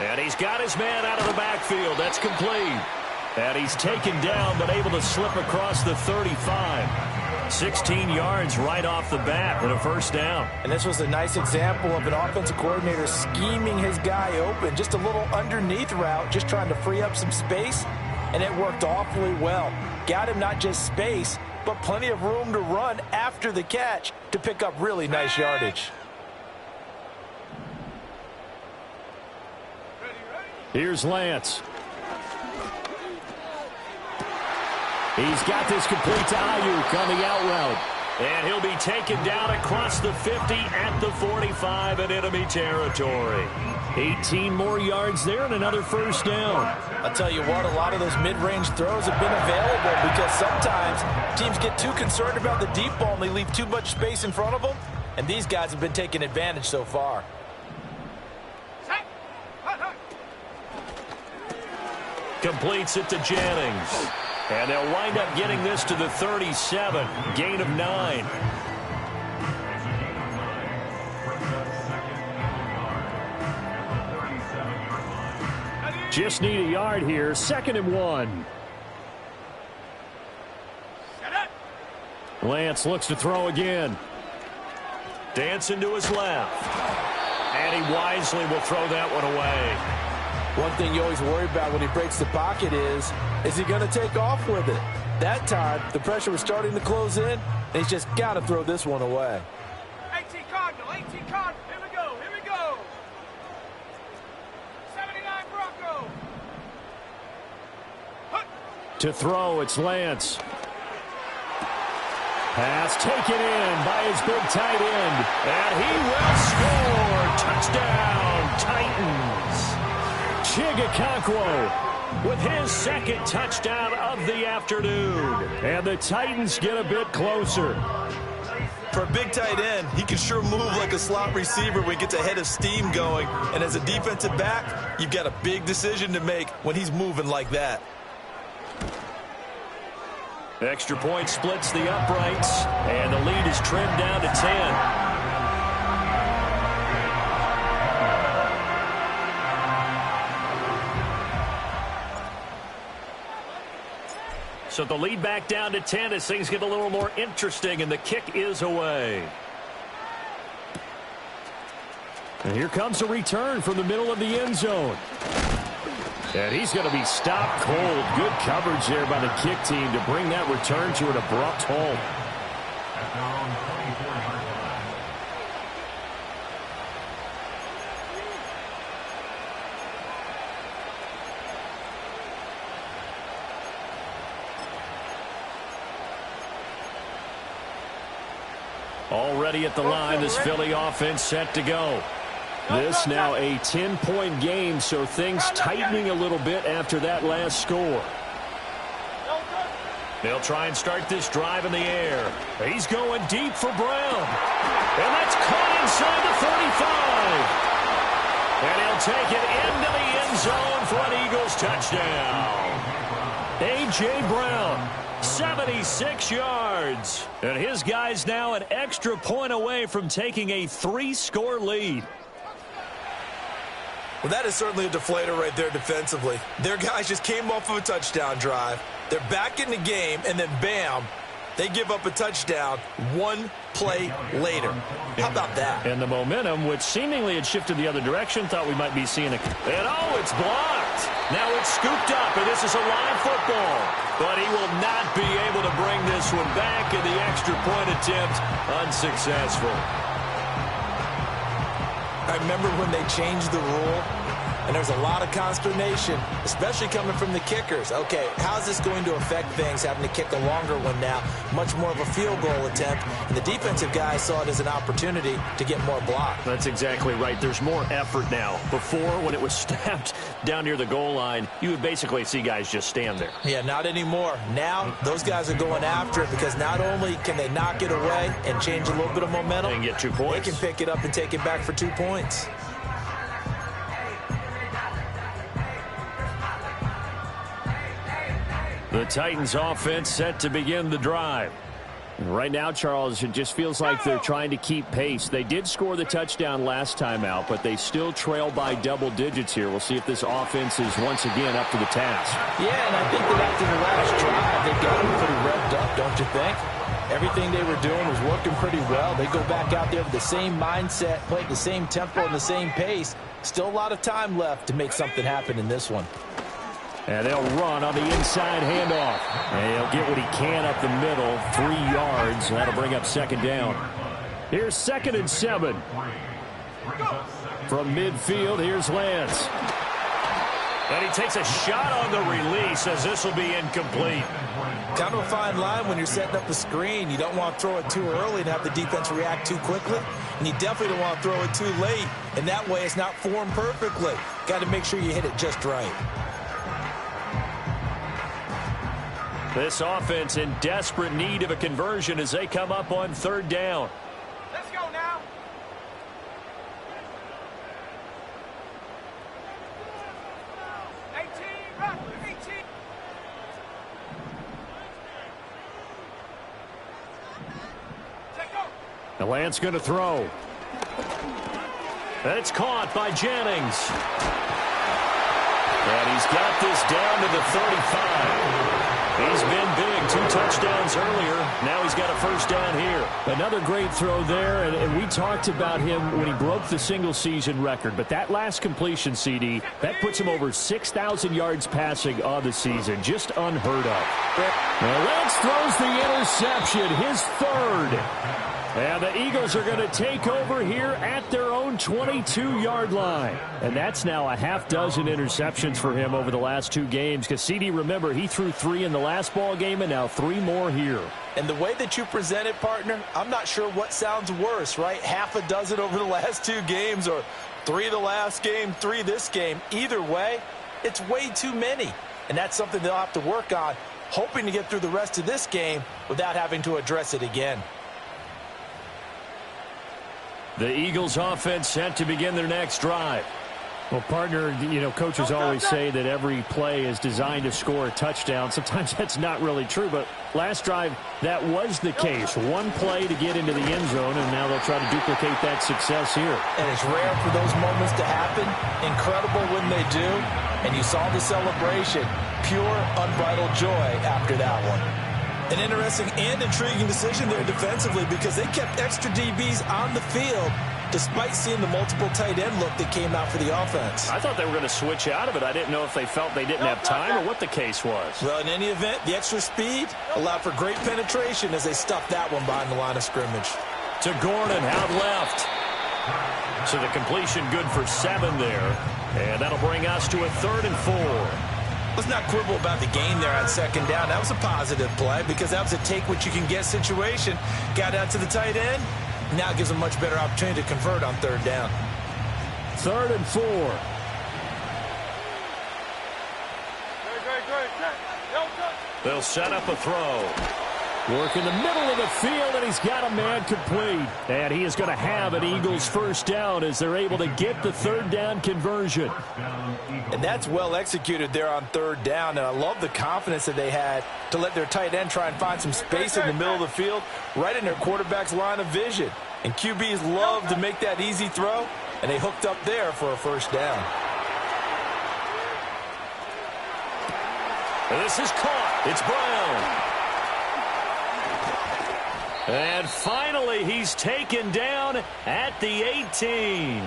Speaker 2: And he's got his man out of the backfield. That's complete. And he's taken down, but able to slip across the 35. 16 yards right off the bat and a first down.
Speaker 7: And this was a nice example of an offensive coordinator scheming his guy open. Just a little underneath route, just trying to free up some space, and it worked awfully well. Got him not just space, but plenty of room to run after the catch to pick up really nice yardage.
Speaker 5: Here's Lance. He's got this complete to Ayuk on the out route.
Speaker 2: And he'll be taken down across the 50 at the 45 in enemy territory. 18 more yards there and another first down.
Speaker 7: I'll tell you what, a lot of those mid-range throws have been available because sometimes teams get too concerned about the deep ball and they leave too much space in front of them. And these guys have been taking advantage so far.
Speaker 2: Completes it to Jennings. And they'll wind up getting this to the 37. Gain of 9.
Speaker 5: Just need a yard here. 2nd and 1. Lance looks to throw again.
Speaker 2: Dancing to his left. And he wisely will throw that one away.
Speaker 7: One thing you always worry about when he breaks the pocket is he going to take off with it? That time, the pressure was starting to close in, and he's just got to throw this one away.
Speaker 8: 18 Cardinal, 18 Cardinal. Here we go, here we go. 79 Bronco.
Speaker 5: To throw, it's Lance. Pass taken in by his big tight end.
Speaker 2: And he will score. Touchdown, Titans. Chigakakwo with his 2nd touchdown of the afternoon.
Speaker 5: And the Titans get a bit closer.
Speaker 4: For a big tight end, he can sure move like a slot receiver when he gets a head of steam going. And as a defensive back, you've got a big decision to make when he's moving like that.
Speaker 2: Extra point splits the uprights, and the lead is trimmed down to 10. So the lead back down to 10 as things get a little more interesting, and the kick is away.
Speaker 5: And here comes a return from the middle of the end zone. And he's going to be stopped cold. Good coverage there by the kick team to bring that return to an abrupt halt.
Speaker 2: Already at the line, this Philly offense set to go.
Speaker 5: This now a 10-point game, so things tightening a little bit after that last score.
Speaker 2: They'll try and start this drive in the air. He's going deep for Brown. And that's caught inside the 35. And he'll take it into the end zone for an Eagles touchdown. A.J. Brown, 76 yards. And his guy's now an extra point away from taking a 3-score lead.
Speaker 4: Well, that is certainly a deflator right there defensively. Their guys just came off of a touchdown drive. They're back in the game, and then bam, they give up a touchdown one play later. How about that?
Speaker 2: And the momentum, which seemingly had shifted the other direction, thought we might be seeing a... And oh, it's blocked. Now it's scooped up, and this is a live football. But he will not be able to bring this one back, and the extra point attempt unsuccessful.
Speaker 7: I remember when they changed the rule, and there's a lot of consternation, especially coming from the kickers. Okay, how's this going to affect things, having to kick a longer one now? Much more of a field goal attempt, and the defensive guys saw it as an opportunity to get more block.
Speaker 2: That's exactly right. There's more effort now. Before, when it was snapped down near the goal line, you would basically see guys just stand there.
Speaker 7: Yeah, not anymore. Now, those guys are going after it because not only can they knock it away and change a little bit of momentum,
Speaker 2: and get 2 points.
Speaker 7: They can pick it up and take it back for 2 points.
Speaker 2: The Titans offense set to begin the drive.
Speaker 5: Right now, Charles, it just feels like they're trying to keep pace. They did score the touchdown last time out, but they still trail by double digits here. We'll see if this offense is once again up to the task.
Speaker 7: Yeah, and I think that after the last drive, they got them pretty revved up, don't you think? Everything they were doing was working pretty well. They go back out there with the same mindset, play at the same tempo and the same pace. Still a lot of time left to make something happen in this one.
Speaker 5: And they'll run on the inside handoff. And he'll get what he can up the middle, 3 yards. And that'll bring up 2nd down. Here's 2nd and 7. From midfield, here's Lance.
Speaker 2: And he takes a shot on the release as this will be incomplete.
Speaker 4: Kind of a fine line when you're setting up a screen. You don't want to throw it too early and have the defense react too quickly. And you definitely don't want to throw it too late. And that way it's not formed perfectly. Got to make sure you hit it just right.
Speaker 2: This offense in desperate need of a conversion as they come up on third down.
Speaker 8: Let's go now.
Speaker 2: The Lance going to throw. That's caught by Jennings. And he's got this down to the 35. He's been big. 2 touchdowns earlier. Now he's got a first down here.
Speaker 5: Another great throw there, and we talked about him when he broke the single-season record. But that last completion, CD, that puts him over 6,000 yards passing on the season. Just unheard of. Now Lance throws the interception, his third. And the Eagles are going to take over here at their own 22-yard line. And that's now a half dozen interceptions for him over the last 2 games. Because, CD, remember, he threw 3 in the last ball game and now 3 more here.
Speaker 4: And the way that you present it, partner, I'm not sure what sounds worse, right? Half a dozen over the last 2 games or 3 the last game, 3 this game. Either way, it's way too many. And that's something they'll have to work on, hoping to get through the rest of this game without having to address it again.
Speaker 2: The Eagles offense set to begin their next drive.
Speaker 5: Well, partner, you know, coaches always say that every play is designed to score a touchdown. Sometimes that's not really true, but last drive, that was the case. 1 play to get into the end zone, and now they'll try to duplicate that success here.
Speaker 4: And it's rare for those moments to happen. Incredible when they do. And you saw the celebration. Pure, unbridled joy after that one. An interesting and intriguing decision there defensively because they kept extra DBs on the field despite seeing the multiple tight end look that came out for the offense.
Speaker 2: I thought they were going to switch out of it. I didn't know if they felt they didn't have time or what the case was.
Speaker 4: Well, in any event, the extra speed allowed for great penetration as they stuffed that one behind the line of scrimmage.
Speaker 2: To Gordon, out left. So the completion good for 7 there. And that'll bring us to a 3rd and 4.
Speaker 4: Let's not quibble about the gain there on 2nd down. That was a positive play because that was a take-what-you-can-get situation. Got out to the tight end. Now it gives them a much better opportunity to convert on 3rd down.
Speaker 5: 3rd and 4.
Speaker 2: They'll set up a throw.
Speaker 5: Work in the middle of the field, and he's got a man complete. And he is going to have an Eagles first down as they're able to get the 3rd down conversion.
Speaker 4: And that's well executed there on 3rd down. And I love the confidence that they had to let their tight end try and find some space in the middle of the field, right in their quarterback's line of vision. And QBs love to make that easy throw, and they hooked up there for a first down.
Speaker 2: And this is caught. It's Brown. And finally, he's taken down at the 18.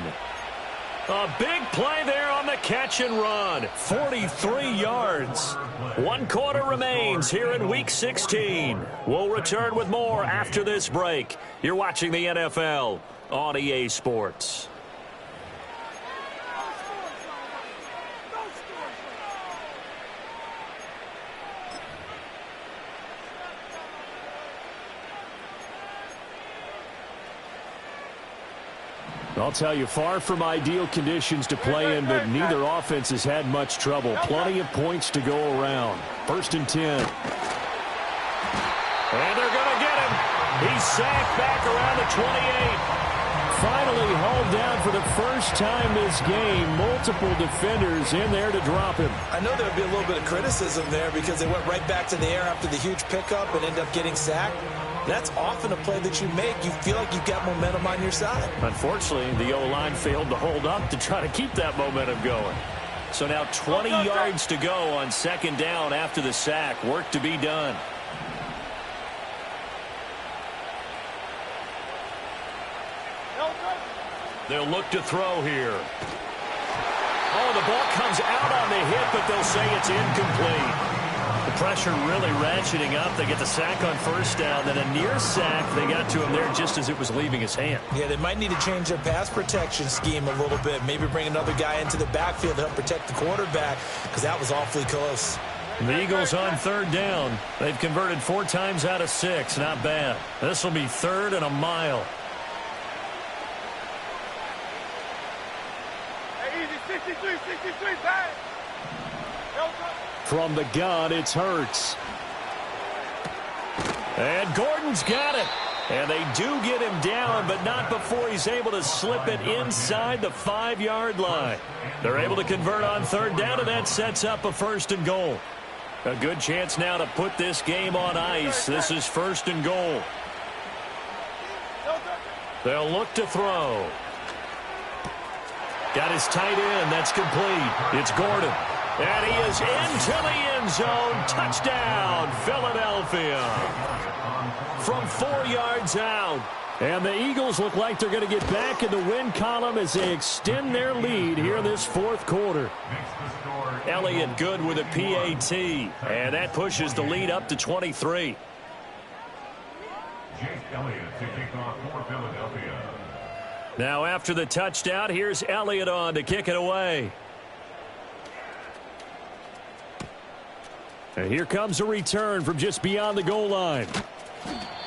Speaker 2: A big play there on the catch and run. 43 yards. 1 quarter remains here in Week 16. We'll return with more after this break. You're watching the NFL on EA Sports.
Speaker 5: I'll tell you, far from ideal conditions to play in, but neither offense has had much trouble. Plenty of points to go around. 1st and 10.
Speaker 2: And they're going to get him. He's sacked back around the 28.
Speaker 5: Finally hauled down for the first time this game. Multiple defenders in there to drop him.
Speaker 4: I know there would be a little bit of criticism there because they went right back to the air after the huge pickup and ended up getting sacked. That's often a play that you make. You feel like you've got momentum on your side.
Speaker 2: Unfortunately, the O-line failed to hold up to try to keep that momentum going. So now 20 yards to go on 2nd down after the sack. Work to be done. They'll look to throw here. Oh, the ball comes out on the hit, but they'll say it's incomplete. The pressure really ratcheting up. They get the sack on first down, then a near sack. They got to him there just as it was leaving his hand.
Speaker 3: Yeah, they might need to change their pass protection scheme a little bit. Maybe bring another guy into the backfield to help protect the quarterback, because that was awfully close.
Speaker 2: The Eagles on third down. They've converted 4 times out of 6. Not bad. This will be 3rd and a mile.
Speaker 8: Hey, easy, 63, bang.
Speaker 5: From the gun, it's Hurts.
Speaker 2: And Gordon's got it. And they do get him down, but not before he's able to slip it inside the 5-yard line. They're able to convert on third down, and that sets up a 1st and goal. A good chance now to put this game on ice. This is 1st and goal. They'll look to throw. Got his tight end. That's complete. It's Gordon. And he is into the end zone. Touchdown, Philadelphia. From 4 yards out. And the Eagles look like they're going to get back in the win column as they extend their lead here in this 4th quarter. Elliott good with a PAT. And that pushes the lead up to 23.
Speaker 6: Jake Elliott to kick off for Philadelphia.
Speaker 2: Now after the touchdown, here's Elliott on to kick it away. And here comes a return from just beyond the goal line.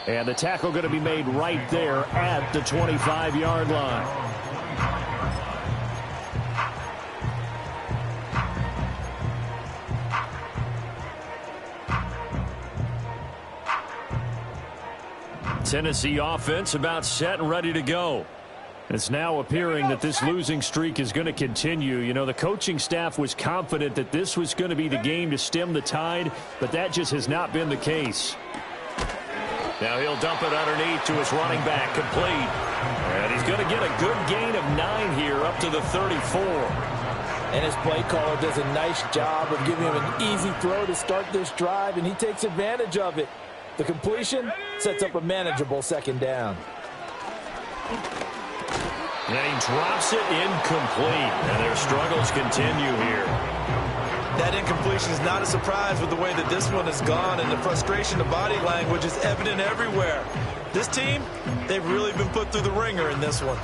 Speaker 2: And the tackle going to be made right there at the 25-yard line. Tennessee offense about set and ready to go. It's now appearing that this losing streak is going to continue. You know, the coaching staff was confident that this was going to be the game to stem the tide, but that just has not been the case. Now he'll dump it underneath to his running back, complete. And he's going to get a good gain of 9 here up to the 34.
Speaker 7: And his play caller does a nice job of giving him an easy throw to start this drive, and he takes advantage of it. The completion sets up a manageable 2nd down.
Speaker 2: And he drops it incomplete. And their struggles continue here.
Speaker 4: That incompletion is not a surprise with the way that this one has gone, and the frustration of body language is evident everywhere. This team, they've really been put through the ringer in this one.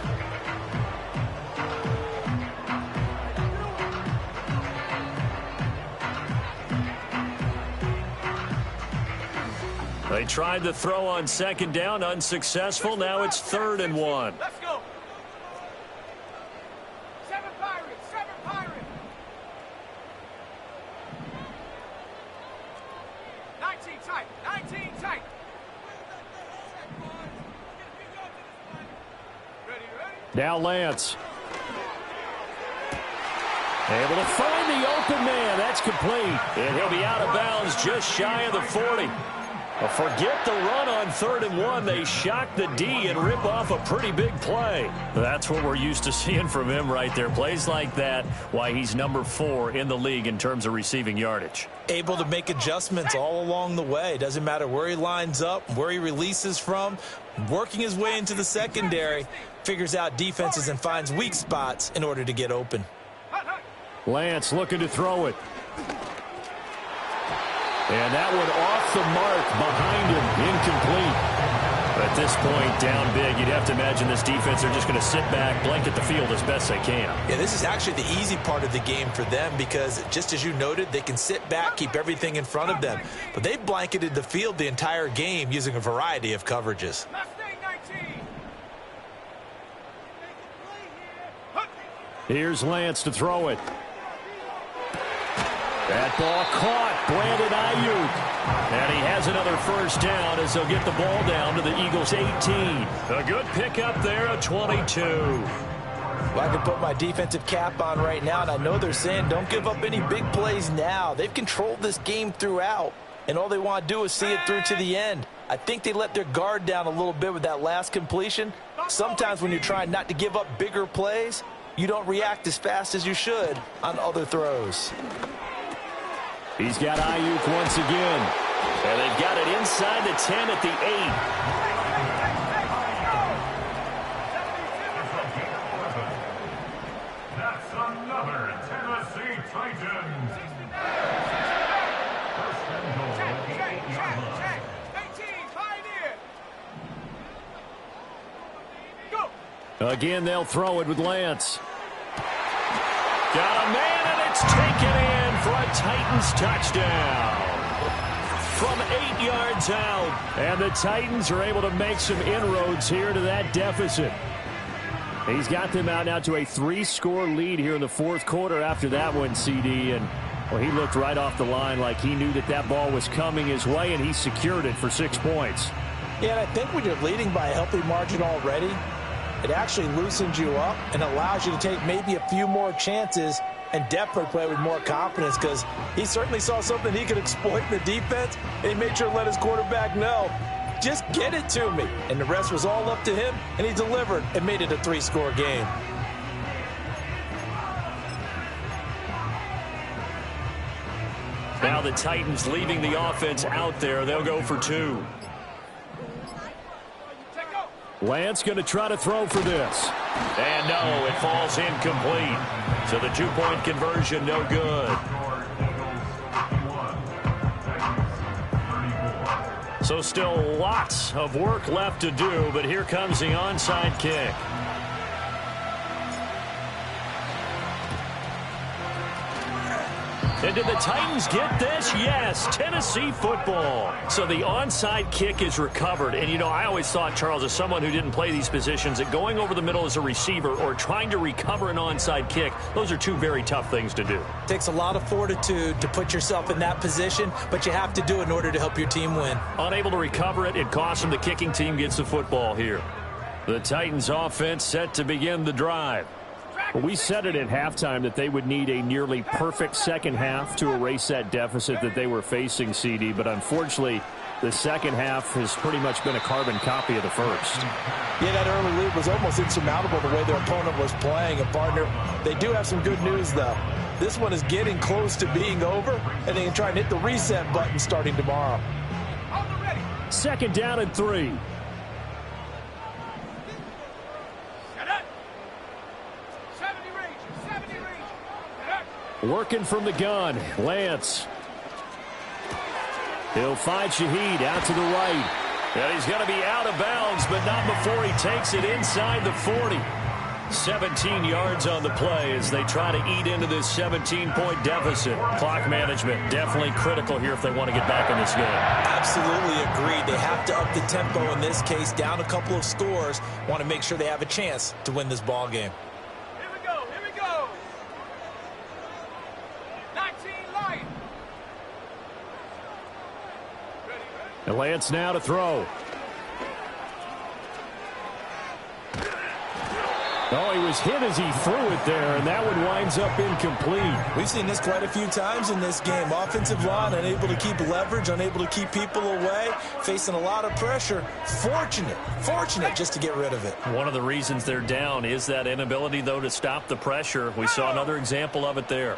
Speaker 2: They tried to throw on 2nd down, unsuccessful. Now it's 3rd and 1.
Speaker 8: Let's go. 7 Pirates. 19 tight. Ready?
Speaker 5: Now Lance.
Speaker 2: Able to find the open man. That's complete. And he'll be out of bounds just shy of the 40. Well, forget the run on 3rd and 1. They shock the D and rip off a pretty big play. That's what we're used to seeing from him right there. Plays like that, why he's number 4 in the league in terms of receiving yardage.
Speaker 4: Able to make adjustments all along the way. Doesn't matter where he lines up, where he releases from. Working his way into the secondary, figures out defenses and finds weak spots in order to get open.
Speaker 5: Lance looking to throw it. And that one off the mark behind him, incomplete. At this point, down big, you'd have to imagine this defense, they're just going to sit back, blanket the field as best they can.
Speaker 4: Yeah, this is actually the easy part of the game for them because, just as you noted, they can sit back, keep everything in front of them. But they've blanketed the field the entire game using a variety of coverages.
Speaker 5: Here's Lance to throw it. That ball caught. Brandon Ayuk. And he has another 1st down as they'll get the ball down to the Eagles' 18. A good pickup there at 22.
Speaker 4: Well, I can put my defensive cap on right now, and I know they're saying don't give up any big plays now. They've controlled this game throughout, and all they want to do is see it through to the end. I think they let their guard down a little bit with that last completion. Sometimes when you're trying not to give up bigger plays, you don't react as fast as you should on other throws.
Speaker 5: He's got Ayuk once again.
Speaker 2: And they've got it inside the 10 at the 8.
Speaker 6: That's another Tennessee Titans. 1st and
Speaker 5: Again, they'll throw it with Lance. Got a man, and it's taken in for a Titans touchdown. From 8 yards out. And the Titans are able to make some inroads here to that deficit. He's got them out now to a 3-score lead here in the fourth quarter after that one, CD. And well, he looked right off the line like he knew that that ball was coming his way, and he secured it for 6 points.
Speaker 7: Yeah, and I think when you're leading by a healthy margin already, it actually loosens you up and allows you to take maybe a few more chances and definitely play with more confidence, because he certainly saw something he could exploit in the defense, and he made sure to let his quarterback know, just get it to me. And the rest was all up to him, and he delivered and made it a 3-score game.
Speaker 2: Now the Titans leaving the offense out there. They'll go for 2.
Speaker 5: Lance going to try to throw for this.
Speaker 2: And no, it falls incomplete. So the 2-point conversion, no good. So still lots of work left to do, but here comes the onside kick. And did the Titans get this? Yes, Tennessee football. So the onside kick is recovered. And, you know, I always thought, Charles, as someone who didn't play these positions, that going over the middle as a receiver or trying to recover an onside kick, those are 2 very tough things to do.
Speaker 3: It takes a lot of fortitude to put yourself in that position, but you have to do it in order to help your team win.
Speaker 2: Unable to recover it, it costs them. The kicking team gets the football here.
Speaker 5: The Titans offense set to begin the drive. We said it at halftime that they would need a nearly perfect second half to erase that deficit that they were facing, CD. But unfortunately, the second half has pretty much been a carbon copy of the first.
Speaker 7: Yeah, that early lead was almost insurmountable the way their opponent was playing. And, partner, they do have some good news, though. This one is getting close to being over, and they can try and hit the reset button starting tomorrow.
Speaker 5: Second down and 3. Working from the gun, Lance. He'll find Shaheed out to the right.
Speaker 2: And he's going to be out of bounds, but not before he takes it inside the 40. 17 yards on the play as they try to eat into this 17-point deficit. Clock management definitely critical here if they want to get back in this game.
Speaker 3: Absolutely agreed. They have to up the tempo in this case, down a couple of scores. Want to make sure they have a chance to win this ball game.
Speaker 8: Here we go. Here we go. 19 Lions.
Speaker 5: And Lance now to throw. Oh, he was hit as he threw it there, and that one winds up incomplete.
Speaker 3: We've seen this quite a few times in this game. Offensive line unable to keep leverage, unable to keep people away, facing a lot of pressure. Fortunate just to get rid of it.
Speaker 2: One of the reasons they're down is that inability, though, to stop the pressure. We saw another example of it there.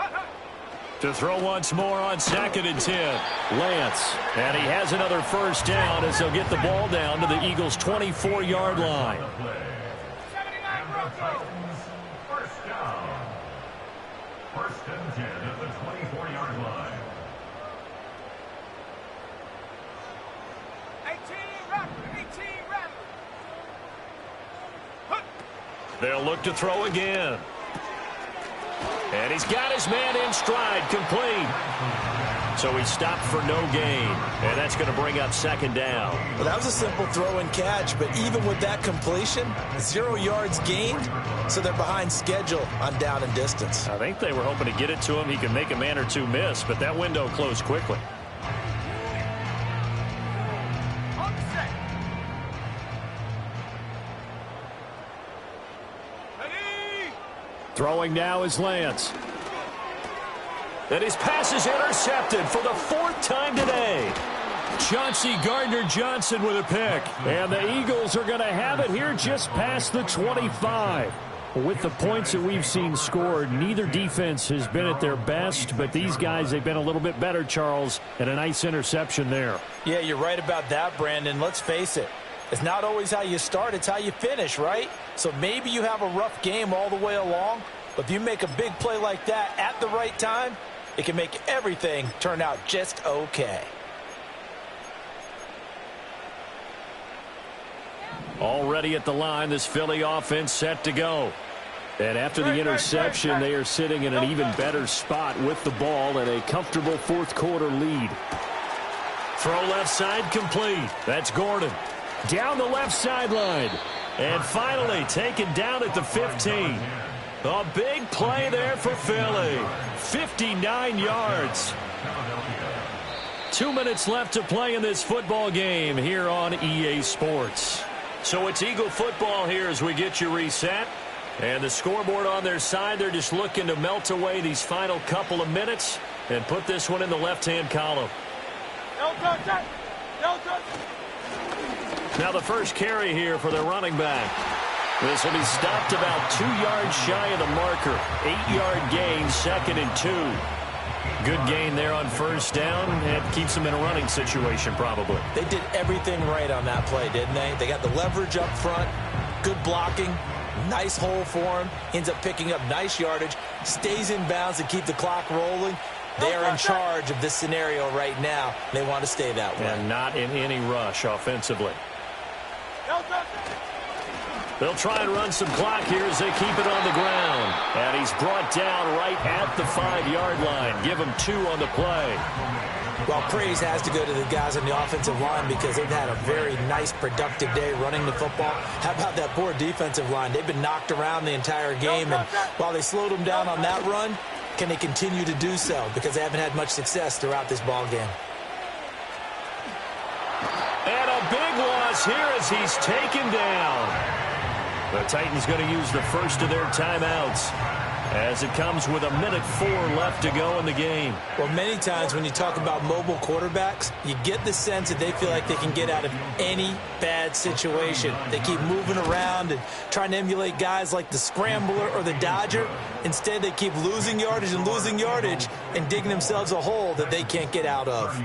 Speaker 2: To throw once more on 2nd and 10.
Speaker 5: Lance.
Speaker 2: And he has another first down as they'll get the ball down to the Eagles' 24-yard line.
Speaker 6: Titans, first down. 1st and 10 at the 24-yard line.
Speaker 8: 18 Raptors.
Speaker 2: They'll look to throw again. And he's got his man in stride, complete. So he stopped for no gain. And that's going to bring up 2nd down.
Speaker 3: Well, that was a simple throw and catch, but even with that completion, 0 yards gained, so they're behind schedule on down and distance.
Speaker 2: I think they were hoping to get it to him. He could make a man or two miss, but that window closed quickly.
Speaker 8: On the set. Ready.
Speaker 5: Throwing now is Lance.
Speaker 2: And his pass is intercepted for the 4th time today.
Speaker 5: Chauncey Gardner-Johnson with a pick. And the Eagles are going to have it here just past the 25. With the points that we've seen scored, neither defense has been at their best, but these guys, they've been a little bit better, Charles, and a nice interception there.
Speaker 7: Yeah, you're right about that, Brandon. Let's face it. It's not always how you start, it's how you finish, right? So maybe you have a rough game all the way along, but if you make a big play like that at the right time, it can make everything turn out just okay.
Speaker 2: Already at the line, this Philly offense set to go. And after the interception, they are sitting in an even better spot with the ball and a comfortable fourth quarter lead. Throw left side complete. That's Gordon. Down the left sideline. And finally taken down at the 15. A big play there for Philly. 59 yards. 2 minutes left to play in this football game here on EA Sports. So it's Eagle football here as we get you reset. And the scoreboard on their side, they're just looking to melt away these final couple of minutes and put this one in the left-hand column. Now the first carry here for their running back. This will be stopped about 2 yards shy of the marker. 8-yard gain, 2nd and 2. Good gain there on first down. It keeps them in a running situation probably.
Speaker 3: They did everything right on that play, didn't they? They got the leverage up front, good blocking, nice hole for him. Ends up picking up nice yardage, stays in bounds to keep the clock rolling. They are in charge of this scenario right now. They want to stay that way.
Speaker 2: And not in any rush offensively. They'll try and run some clock here as they keep it on the ground. And he's brought down right at the 5-yard line. Give him 2 on the play.
Speaker 3: Well, praise has to go to the guys on the offensive line because they've had a very nice, productive day running the football. How about that poor defensive line? They've been knocked around the entire game, and while they slowed them down on that run, can they continue to do so? Because they haven't had much success throughout this ball game.
Speaker 2: And a big loss here as he's taken down. The Titans going to use the first of their timeouts as it comes with 1:04 left to go in the game.
Speaker 3: Well, many times when you talk about mobile quarterbacks, you get the sense that they feel like they can get out of any bad situation. They keep moving around and trying to emulate guys like the Scrambler or the Dodger. Instead, they keep losing yardage and digging themselves a hole that they can't get out of.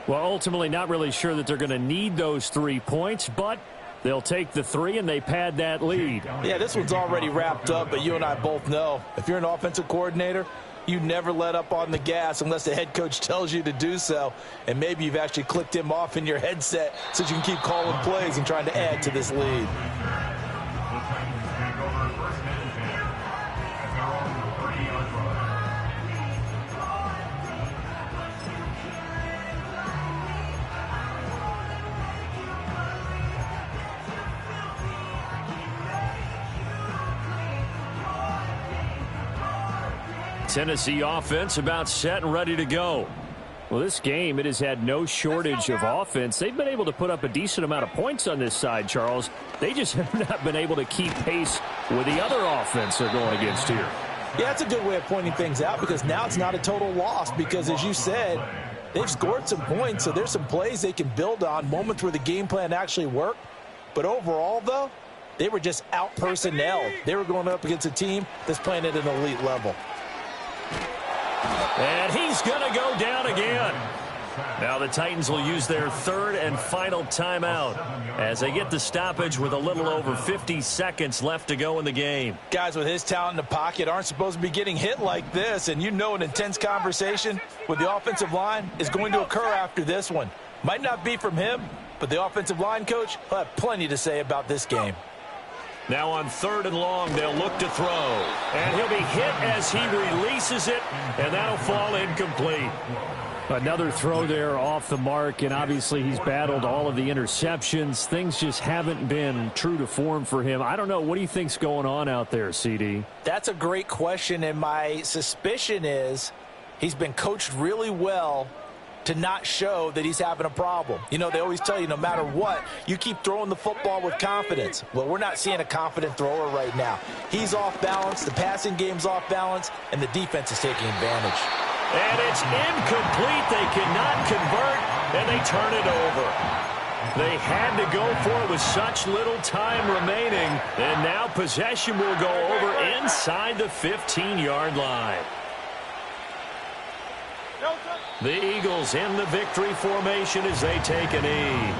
Speaker 5: Well, ultimately, not really sure that they're going to need those 3 points, but they'll take the 3 and they pad that lead.
Speaker 7: Yeah, this one's already wrapped up, but you and I both know if you're an offensive coordinator, you never let up on the gas unless the head coach tells you to do so. And maybe you've actually clicked him off in your headset so you can keep calling plays and trying to add to this lead.
Speaker 2: Tennessee offense about set and ready to go.
Speaker 5: Well, this game, it has had no shortage of offense. They've been able to put up a decent amount of points on this side, Charles. They just have not been able to keep pace with the other offense they're going against here.
Speaker 7: Yeah, that's a good way of pointing things out because now it's not a total loss because, as you said, they've scored some points, so there's some plays they can build on, moments where the game plan actually worked. But overall, though, they were just out-personnelled. They were going up against a team that's playing at an elite level.
Speaker 2: And he's going to go down again. Now the Titans will use their 3rd and final timeout as they get the stoppage with a little over 50 seconds left to go in the game.
Speaker 7: Guys with his talent in the pocket aren't supposed to be getting hit like this, and you know an intense conversation with the offensive line is going to occur after this one. Might not be from him, but the offensive line coach will have plenty to say about this game.
Speaker 2: Now on 3rd and long, they'll look to throw. And he'll be hit as he releases it, and that'll fall incomplete.
Speaker 5: Another throw there off the mark, and obviously he's battled all of the interceptions. Things just haven't been true to form for him. I don't know. What do you think's going on out there, CD?
Speaker 7: That's a great question, and my suspicion is he's been coached really well to not show that he's having a problem. You know, they always tell you no matter what, you keep throwing the football with confidence. Well, we're not seeing a confident thrower right now. He's off balance, the passing game's off balance, and the defense is taking advantage.
Speaker 2: And it's incomplete. They cannot convert, and they turn it over. They had to go for it with such little time remaining, and now possession will go over inside the 15-yard line. The Eagles in the victory formation as they take a knee.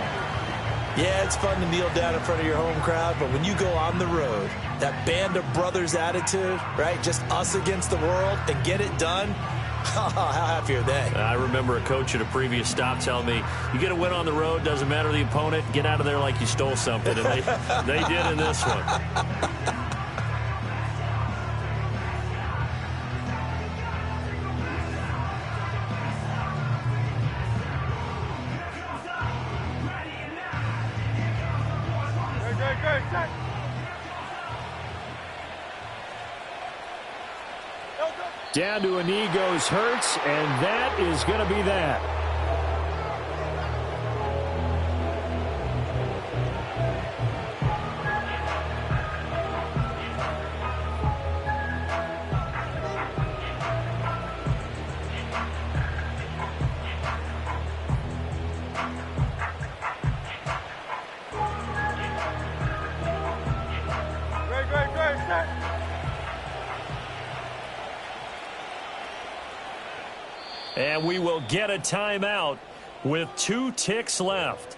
Speaker 3: Yeah, it's fun to kneel down in front of your home crowd, but when you go on the road, that band of brothers attitude, right, just us against the world and get it done, How happy are they?
Speaker 2: I remember a coach at a previous stop telling me, you get a win on the road, doesn't matter the opponent, get out of there like you stole something. And they did in this one.
Speaker 5: Down to a knee goes Hurts, and that is going to be that.
Speaker 2: And we will get a timeout with 2 ticks left.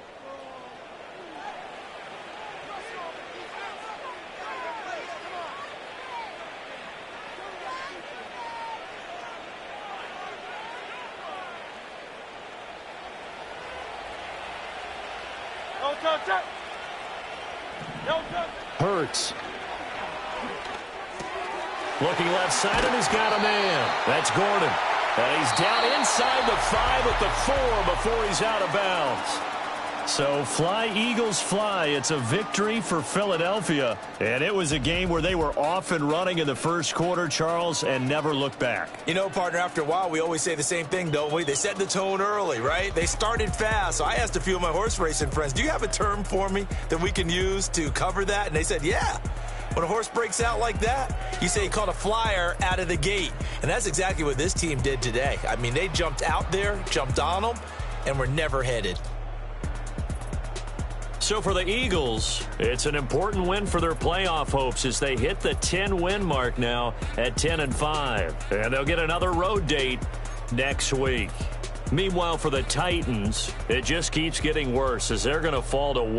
Speaker 5: Hurts.
Speaker 2: Looking left side, and he's got a man. That's Gordon. And he's down inside the 5 at the 4 before he's out of bounds. So fly, Eagles, fly. It's a victory for Philadelphia. And it was a game where they were off and running in the first quarter, Charles, and never looked back.
Speaker 3: You know, partner, after a while, we always say the same thing, don't we? They set the tone early, right? They started fast. So I asked a few of my horse racing friends, do you have a term for me that we can use to cover that? And they said, yeah. When a horse breaks out like that, you say he caught a flyer out of the gate. And that's exactly what this team did today. I mean, they jumped out there, jumped on them, and were never headed.
Speaker 2: So for the Eagles, it's an important win for their playoff hopes as they hit the 10-win mark now at 10-5. And they'll get another road date next week. Meanwhile, for the Titans, it just keeps getting worse as they're going to fall to 1.